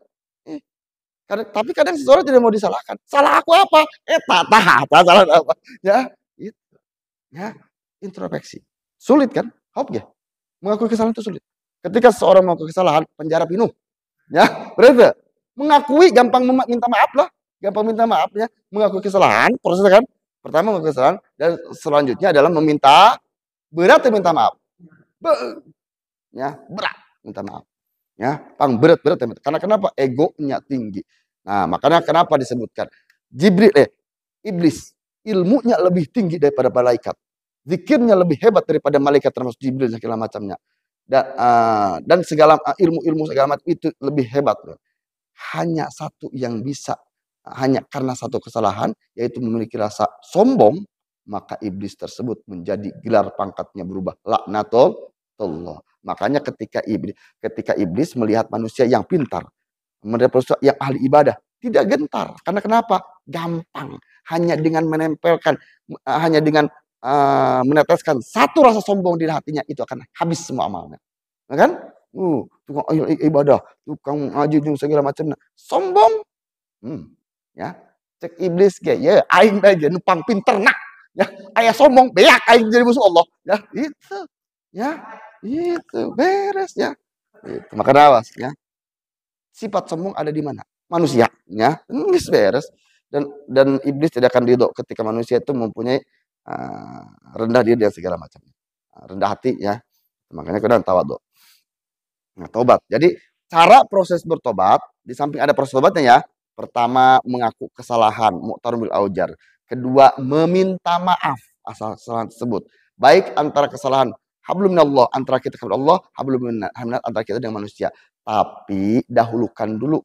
Tapi kadang seseorang tidak mau disalahkan. Salah aku apa? Tah salah apa? Ya, itu. Ya, introspeksi. Sulit kan? Hop ya. Mengakui kesalahan itu sulit. Ketika seseorang mengakui kesalahan, penjara penuh. Ya, benar. Mengakui gampang minta maaf lah. Gampang minta maaf ya. Mengakui kesalahan, prosesnya kan. Pertama mengakui kesalahan dan selanjutnya adalah meminta berat minta maaf. Ya, berat minta maaf. Ya, pang berat-berat karena kenapa? Egonya tinggi. Nah, makanya kenapa disebutkan iblis ilmunya lebih tinggi daripada malaikat. Zikirnya lebih hebat daripada malaikat termasuk Jibril segala macamnya. Dan segala ilmu-ilmu segala macam itu lebih hebat. Hanya satu yang bisa, hanya karena satu kesalahan, yaitu memiliki rasa sombong, maka iblis tersebut menjadi gelar pangkatnya berubah laknatullah. Makanya ketika iblis melihat manusia yang pintar, melihat manusia yang ahli ibadah, tidak gentar. Karena kenapa? Gampang. Hanya dengan menempelkan, hanya dengan meneteskan satu rasa sombong di hatinya, itu akan habis semua amalnya. Kan? Tukang ibadah, tukang ngaji segala macam. Sombong. Ya. Cek iblis ge, ya aing bae numpang pinter nak. Ya, aya sombong, beak aing jadi musuh Allah. Ya, itu. Ya, itu beres ya. Itu. Maka awas ya. Sifat sombong ada di mana? Manusia, ya. Beres. Dan iblis tidak akan ridho ketika manusia itu mempunyai rendah diri dan segala macam. Rendah hati ya. Makanya kadang tawadhu. Nah, tobat. Jadi cara proses bertobat, di samping ada proses tobatnya ya. Pertama, mengaku kesalahan, mu'tarun bil aujar. Kedua, meminta maaf asal kesalahan tersebut. Baik antara kesalahan hablum minallah antara kita kepada Allah, hablum minat antara kita dengan manusia. Tapi dahulukan dulu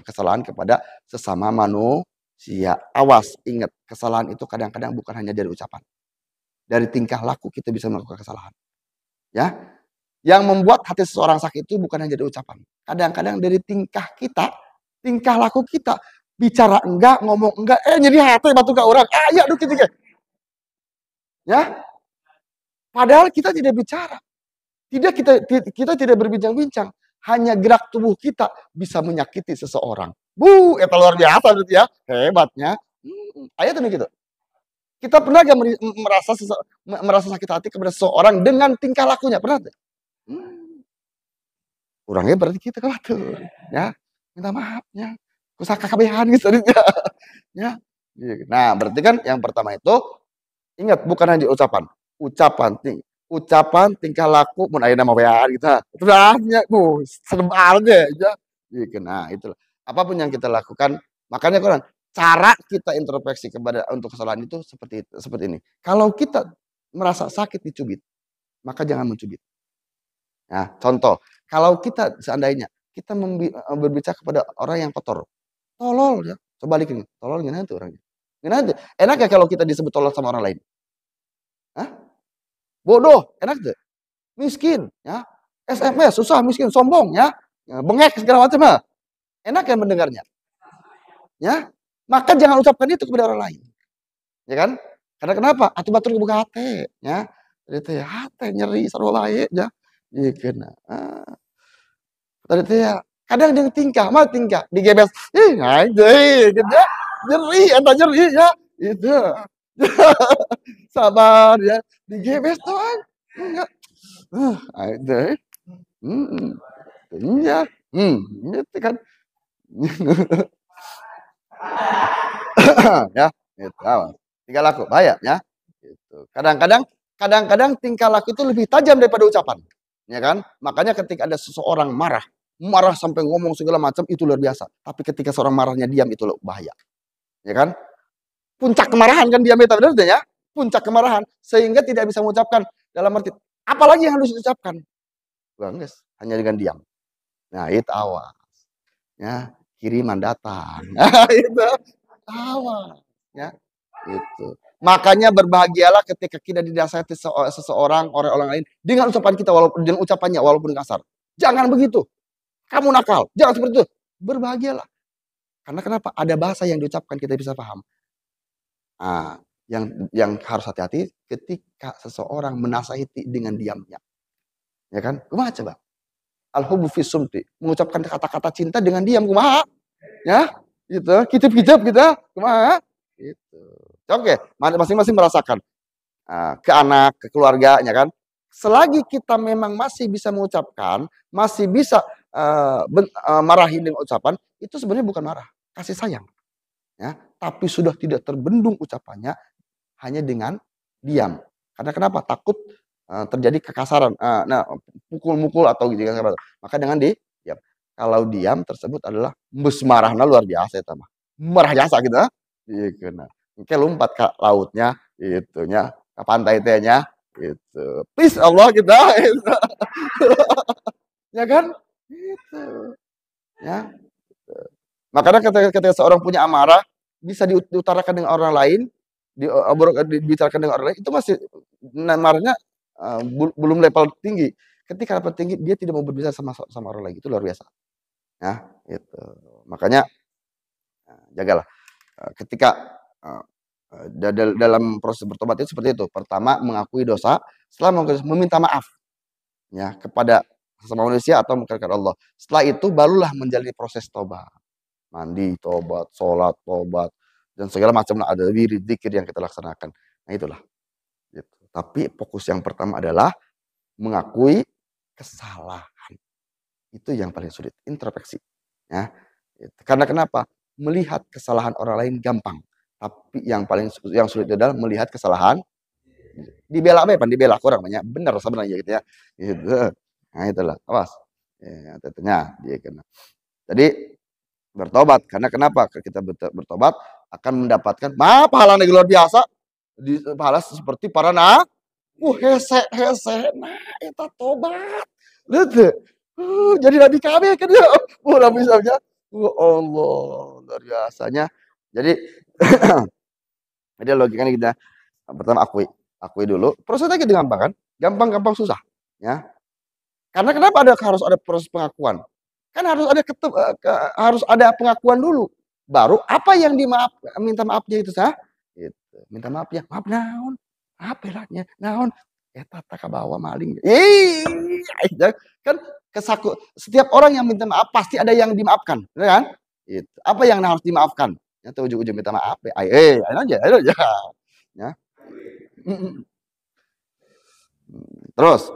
kesalahan kepada sesama manusia. Awas, ingat, kesalahan itu kadang-kadang bukan hanya dari ucapan. Dari tingkah laku kita bisa melakukan kesalahan. Ya, yang membuat hati seseorang sakit itu bukan hanya dari ucapan. Kadang-kadang dari tingkah kita, tingkah laku kita. Bicara enggak, ngomong enggak, jadi hati batu ke orang. Ya, aduh gitu. Ya, padahal kita tidak bicara. Kita tidak berbincang-bincang. Hanya gerak tubuh kita bisa menyakiti seseorang. Itu luar biasa berarti ya. Hebatnya. Ayat ini gitu. Kita pernah gak merasa sakit hati kepada seseorang dengan tingkah lakunya? Pernah gak? Kurangnya berarti kita khawatir. Ya, minta maafnya. Kusaka kabehan gitu. Ya. Nah, berarti kan yang pertama itu, ingat bukan hanya ucapan. Ucapan, tingkah laku, mun aya nama wean gitu. Itu nya, serem aja. Nah, itulah. Apapun yang kita lakukan, makanya Quran, cara kita introspeksi kepada untuk kesalahan itu seperti ini. Kalau kita merasa sakit dicubit, maka jangan mencubit. Nah, contoh, kalau kita seandainya kita berbicara kepada orang yang kotor, tolol ya, coba balikin, tolol gimana tuh orangnya? Gimana tuh? Enak ya kalau kita disebut tolol sama orang lain? Hah? Bodoh, enak tuh? Miskin, ya, SMS, susah, miskin, sombong, ya, bengek segala macam, ya. Enak ya mendengarnya? Ya, maka jangan ucapkan itu kepada orang lain, ya kan? Karena kenapa? Atuh batur kebuka hati, ya, itu ya hati nyeri sarua bae, ya, ieu tadi ya kadang jeung tingkah digebes anjing gitu nyeri eta nyeri ya itu sabar ya digebes doang enggak itu iya Gitu kan. Ya, gitu. Awas. Tingkah laku bahaya ya. Gitu. Kadang-kadang tingkah laku itu lebih tajam daripada ucapan. Ya kan? Makanya ketika ada seseorang marah, marah sampai ngomong segala macam itu luar biasa. Tapi ketika seorang marahnya diam itu bahaya. Ya kan? Puncak kemarahan kan diam itu benar ya? Puncak kemarahan sehingga tidak bisa mengucapkan dalam arti apalagi yang harus diucapkan. Bangges, hanya dengan diam. Nah, itu awas. Ya, kiriman datang. Nah, itu awas. Ya, itu. Makanya berbahagialah ketika kita didasari seseorang, orang lain dengan ucapan kita walaupun dengan ucapannya walaupun kasar. Jangan begitu. Kamu nakal. Jangan seperti itu. Berbahagialah. Karena kenapa? Ada bahasa yang diucapkan kita bisa paham. Nah, yang harus hati-hati ketika seseorang menasihati dengan diamnya. Ya kan? Kumaha coba? Al-hubbu fi sumti. Mengucapkan kata-kata cinta dengan diam kumaha? Ya, gitu. Kitip-kitip kita kumaha? Gitu. Oke, masing-masing merasakan. Ke anak, ke keluarga, ya kan? Selagi kita memang masih bisa mengucapkan, masih bisa marahin dengan ucapan, itu sebenarnya bukan marah, kasih sayang. Ya, tapi sudah tidak terbendung ucapannya hanya dengan diam. Karena kenapa? Takut terjadi kekasaran. Nah, pukul-mukul atau gitu. Maka dengan diam. Kalau diam tersebut adalah marahnya luar biasa itu mah. Marah biasa gitu. Gitu. Nah, kayak lompat ke lautnya itunya, ke pantai tehnya gitu. Please Allah kita gitu. Ya kan? Gitu. Ya. Makanya ketika seorang punya amarah bisa diutarakan dengan orang lain, dibicarakan dengan orang lain itu masih marahnya belum level tinggi. Ketika level tinggi dia tidak mau berbicara sama orang lain itu luar biasa. Ya, itu. Makanya jagalah ketika dalam proses bertobat itu seperti itu. Pertama mengakui dosa, setelah meminta maaf ya kepada sesama manusia atau kepada Allah. Setelah itu barulah menjalani proses tobat. Mandi, tobat, sholat, tobat, dan segala macam ada wirid, zikir yang kita laksanakan. Nah itulah. Gitu. Tapi fokus yang pertama adalah mengakui kesalahan. Itu yang paling sulit, introspeksi. Ya. Gitu. Karena kenapa? Melihat kesalahan orang lain gampang. Tapi yang sulit adalah melihat kesalahan. Dibela apa ya? Dibela kurang banyak. Benar sebenarnya gitu ya. Gitu. Nah itulah. Awas. Ya, tentunya dia kena. Jadi bertobat karena kenapa kita bertobat akan mendapatkan pahala yang luar biasa pahala seperti para hese nah itu tobat lihat jadi nabi kami kan ya nabi saja Allah luar biasanya jadi jadi logikanya kita pertama akui dulu prosesnya gitu gampang kan gampang susah ya karena kenapa harus ada proses pengakuan kan harus ada pengakuan dulu. Baru apa yang minta maafnya itu sah? Gitu. Minta maaf ya. Maaf naon? Apa lahnya? Naon? Eta ka bawa maling. Kan setiap orang yang minta maaf pasti ada yang dimaafkan, benar kan? Itu. Apa yang harus dimaafkan? Ya ujung-ujung minta maaf. Ayo aja. Ya. Terus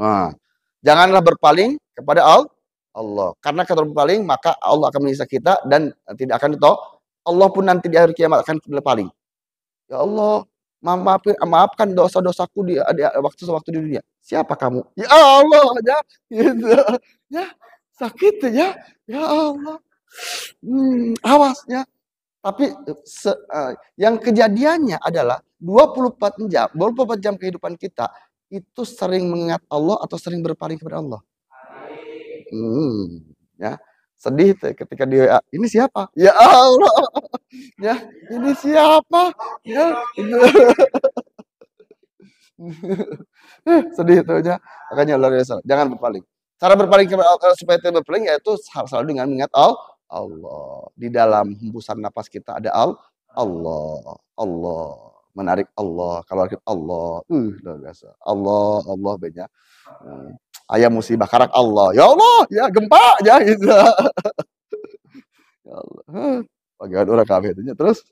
nah, janganlah berpaling kepada Allah. Karena kalau berpaling maka Allah akan menyiksa kita dan tidak akan ditolak. Allah pun nanti di hari kiamat akan berpaling. Ya Allah, maafkan dosa-dosaku di waktu di dunia. Siapa kamu? Ya Allah, ya, gitu. Ya, sakit ya. Ya Allah. Awas ya. Tapi yang kejadiannya adalah 24 jam kehidupan kita itu sering mengingat Allah atau sering berpaling kepada Allah. Ya. Sedih tuh ketika dia ini siapa? Ya Allah. Ya, ini siapa? Ya. Sedih itu aja. Makanya luar biasa. Jangan berpaling. Cara berpaling supaya tidak berpaling yaitu selalu dengan mengingat Allah. Di dalam hembusan napas kita ada Allah. Allah. Menarik Allah. Kalau kita Allah. Luar biasa. Allah banyak. Ayah musibah karak Allah. Ya Allah, ya gempa aja gitu. Ya Allah. Bagian orang kabeh itu terus.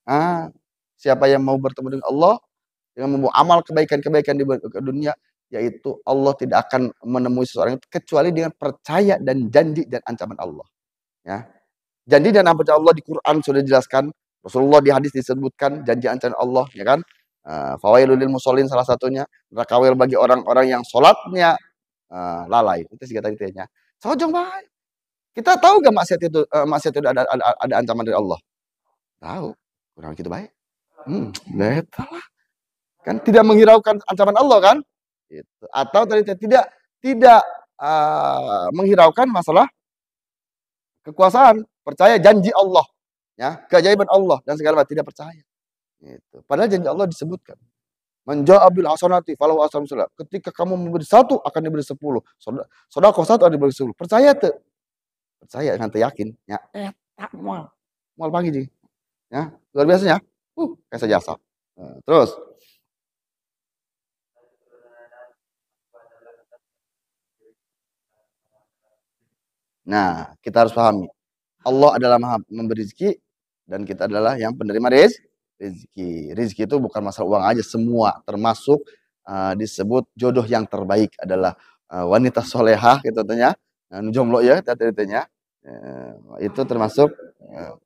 Ah, siapa yang mau bertemu dengan Allah, yang mau amal kebaikan-kebaikan di dunia, yaitu Allah tidak akan menemui seseorang itu kecuali dengan percaya dan janji dan ancaman Allah. Ya, janji dan ancaman Allah di Quran sudah dijelaskan, Rasulullah di hadis disebutkan janji ancaman Allah, ya kan? Fawailul lil musallin salah satunya, neraka bagi orang-orang yang sholatnya lalai. Itu sih kata kitanya. Sojong baik. Kita tahu gak maksiat itu ada ancaman dari Allah? Tahu. Kurang gitu baik. Beta lah. Kan tidak menghiraukan ancaman Allah kan? Gitu. Atau tadi tidak menghiraukan masalah kekuasaan, percaya janji Allah, ya, keajaiban Allah dan segala macam tidak percaya. Gitu. Padahal janji Allah disebutkan. Menja'abil hasanati falahu asyru amsalha. Ketika kamu memberi satu akan diberi 10. Sedekah satu akan diberi 10. Percaya tuh. Percaya dengan yakin. Ya, tak mual. Mual pagi ji. Ya, luar biasa ya. Kayak jasa. Terus nah, kita harus pahami. Allah adalah Maha memberi rezeki dan kita adalah yang penerima rezeki. Rezeki itu bukan masalah uang aja, semua termasuk disebut jodoh yang terbaik adalah wanita solehah gitu tanya, jomblo ya tanya. Itu termasuk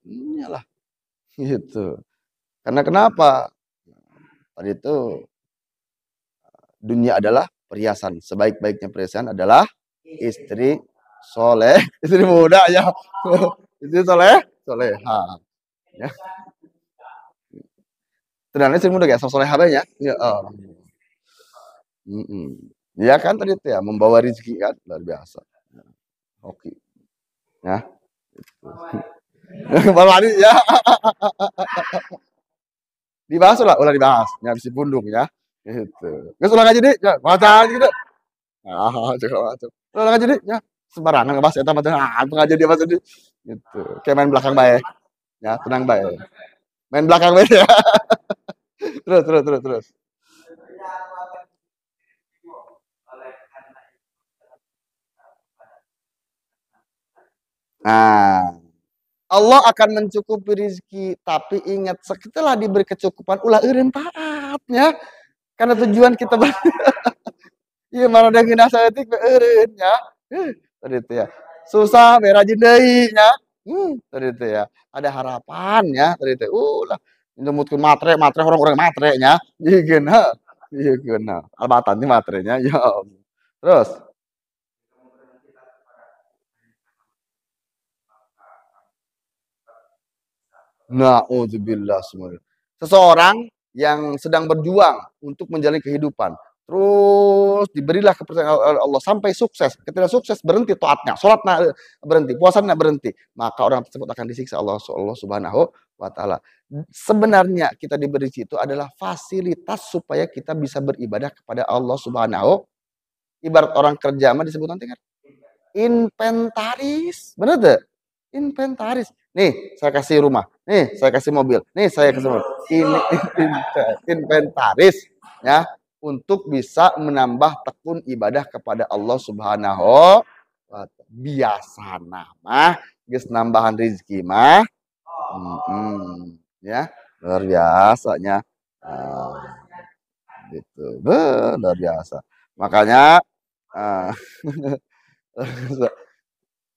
iyalah gitu. Karena kenapa? Tadi itu dunia adalah perhiasan. Sebaik-baiknya perhiasan adalah istri soleh, istri muda ya. Istri soleha. Ya. Ternyata istri muda kayak soleha banyak. Ya. Ya kan tadi itu ya membawa rezeki kan luar biasa. Oke. Ya. Baru hari ya. Dibahas lah, ulah dibahas. Ya bisa pundung ya. Gitu. Nggak ulang aja deh, ya, baca gitu. Coba macam. Ulang aja deh, ya. Sembarangan ngebahas eta mah teh. Aja dia bahas gitu. Kayak main belakang bae. Ya, tenang bae. Main belakang bae ya. Terus. Nah, Allah akan mencukupi rezeki, tapi ingat setelah diberi kecukupan ulah eureun taatnya. Karena tujuan kita iya mana ada gina saeutik eureun nya. Tadi itu ya. Susah be rajin deui nya. Tadi itu ya. Ada harapan ya tadi itu. Ulah nyemutkeun matre orang-orang matre nya. Jikeun heuh. Jikeun albatan ti matrenya ya Allah. Terus na'udzubillah semuanya. Seseorang yang sedang berjuang untuk menjalani kehidupan, terus diberilah kepercayaan oleh Allah sampai sukses. Ketika sukses berhenti taatnya, sholatnya berhenti, puasanya berhenti, maka orang tersebut akan disiksa Allah Subhanahu wa taala. Sebenarnya kita diberi itu adalah fasilitas supaya kita bisa beribadah kepada Allah Subhanahu. Ibarat orang kerja mah disebut nanti kan inventaris. Benar tuh? Inventaris. Nih, saya kasih rumah. Nih, saya kasih mobil. Nih, saya kasih mobil. Ini inventaris ya untuk bisa menambah tekun ibadah kepada Allah Subhanahu wa taala. Biasa mah geus nambahan rezeki mah. Ya, luar biasanya. Gitu. Luar biasa. Makanya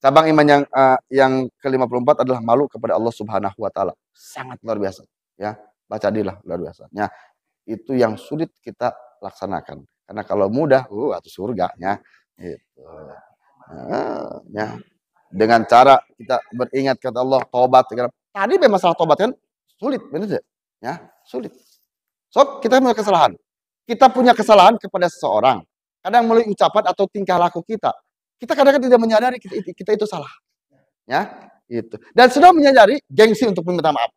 cabang iman yang ke-54 adalah malu kepada Allah Subhanahu wa taala. Sangat luar biasa, ya. Baca dilah luar biasanya. Itu yang sulit kita laksanakan. Karena kalau mudah, atau surganya gitu. Ya. Dengan cara kita beringat kata Allah, tobat. Tadi memang masalah tobat kan sulit, benar tidak? Ya, sulit. So, kita punya kesalahan. Kita punya kesalahan kepada seseorang. Kadang melalui ucapan atau tingkah laku kita. Kita kadang-kadang tidak menyadari kita itu salah. Ya, itu. Dan sudah menyadari gengsi untuk meminta maaf.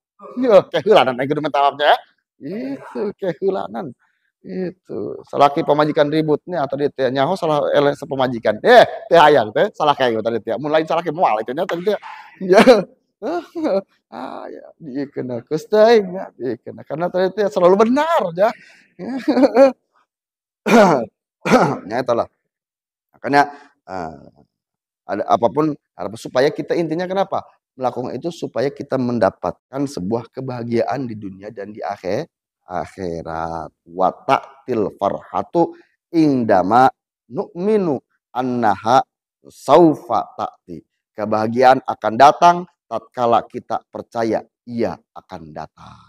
Kehulanan yang minta maafnya. Itu kehulanan. Itu, salaki pamajikan ributnya atau dia teh nyaho salah sepemajikan. Teh hayang teh salah kayak gitu tadi teh. Mun lain salah ke moal itu nya tadi teh. Ya. Ya dikeun geus teuing nya dikeun. Karena tadi teh selalu benar ya. Ya itulah. Makanya ada apapun supaya kita intinya kenapa? Melakukan itu supaya kita mendapatkan sebuah kebahagiaan di dunia dan di akhirat. Wa ta'til farhatu indama nu'minu annaha saufa ta'ti. Kebahagiaan akan datang tatkala kita percaya ia akan datang.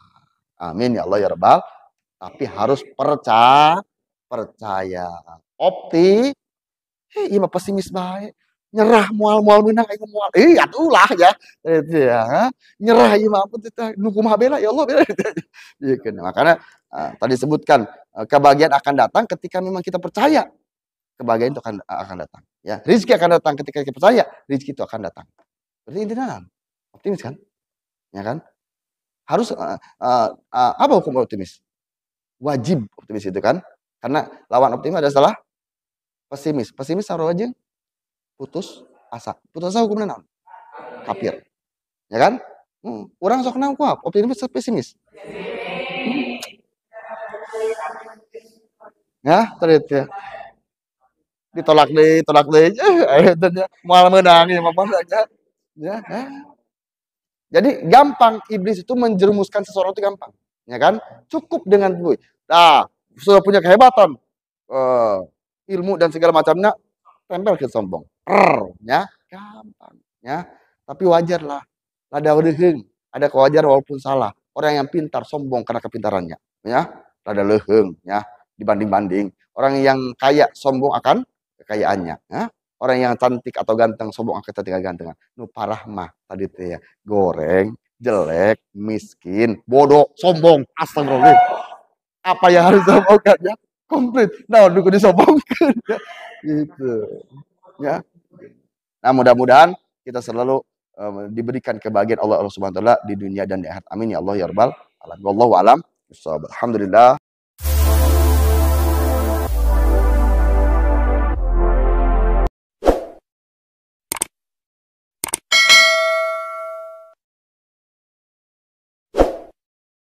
Amin ya Allah ya Rabbal. Tapi harus percaya. Iya mah pesimis bae. Nyerah moal menang aing moal. Atulah ya. Itu ya. Nyerah ieu mah ampun teh nu kumaha bela ya Allah bela. Ieu kan. Makanya tadi sebutkan kebahagiaan akan datang ketika memang kita percaya. Kebahagiaan itu akan datang. Ya, rezeki akan datang ketika kita percaya, rezeki itu akan datang. Berarti intinya optimis kan? Ya kan? Harus apa hukum optimis? Wajib optimis itu kan? Karena lawan optimis adalah pesimis. Pesimis sarua jeung putus asa. Putus asa hukumnya naon? Kafir. Ya kan? Urang sok naon kuat, optimis pesimis. Ya, tadi ya. Ditolak deui. Ayeuna moal meunang ieu mah aja. Ya. Jadi gampang iblis itu menjerumuskan seseorang itu gampang, ya kan? Cukup dengan duit. Nah, sudah punya kehebatan, ilmu dan segala macamnya, tempel ke sombong. Ya, gampang, ya. Tapi wajar lah. Rada leuheung, ada kewajaran walaupun salah. Orang yang pintar sombong karena kepintarannya, ya. Rada leuheung, ya. Dibanding-banding. Orang yang kaya sombong akan kekayaannya, ya. Orang yang cantik atau ganteng sombong akan kecantikan gantengan. Nu parah mah tadi teh ya. Goreng, jelek, miskin, bodoh, sombong. Astagfirullah. Apa yang harus disombongkan ya? Komplit. Nah, nu disombongkan ya. Gitu. Ya. Nah, mudah-mudahan kita selalu diberikan kebahagiaan Allah Subhanahu wa taala di dunia dan di akhirat. Amin ya Allah ya rabbal alamin. Wallahu alam. Alhamdulillah.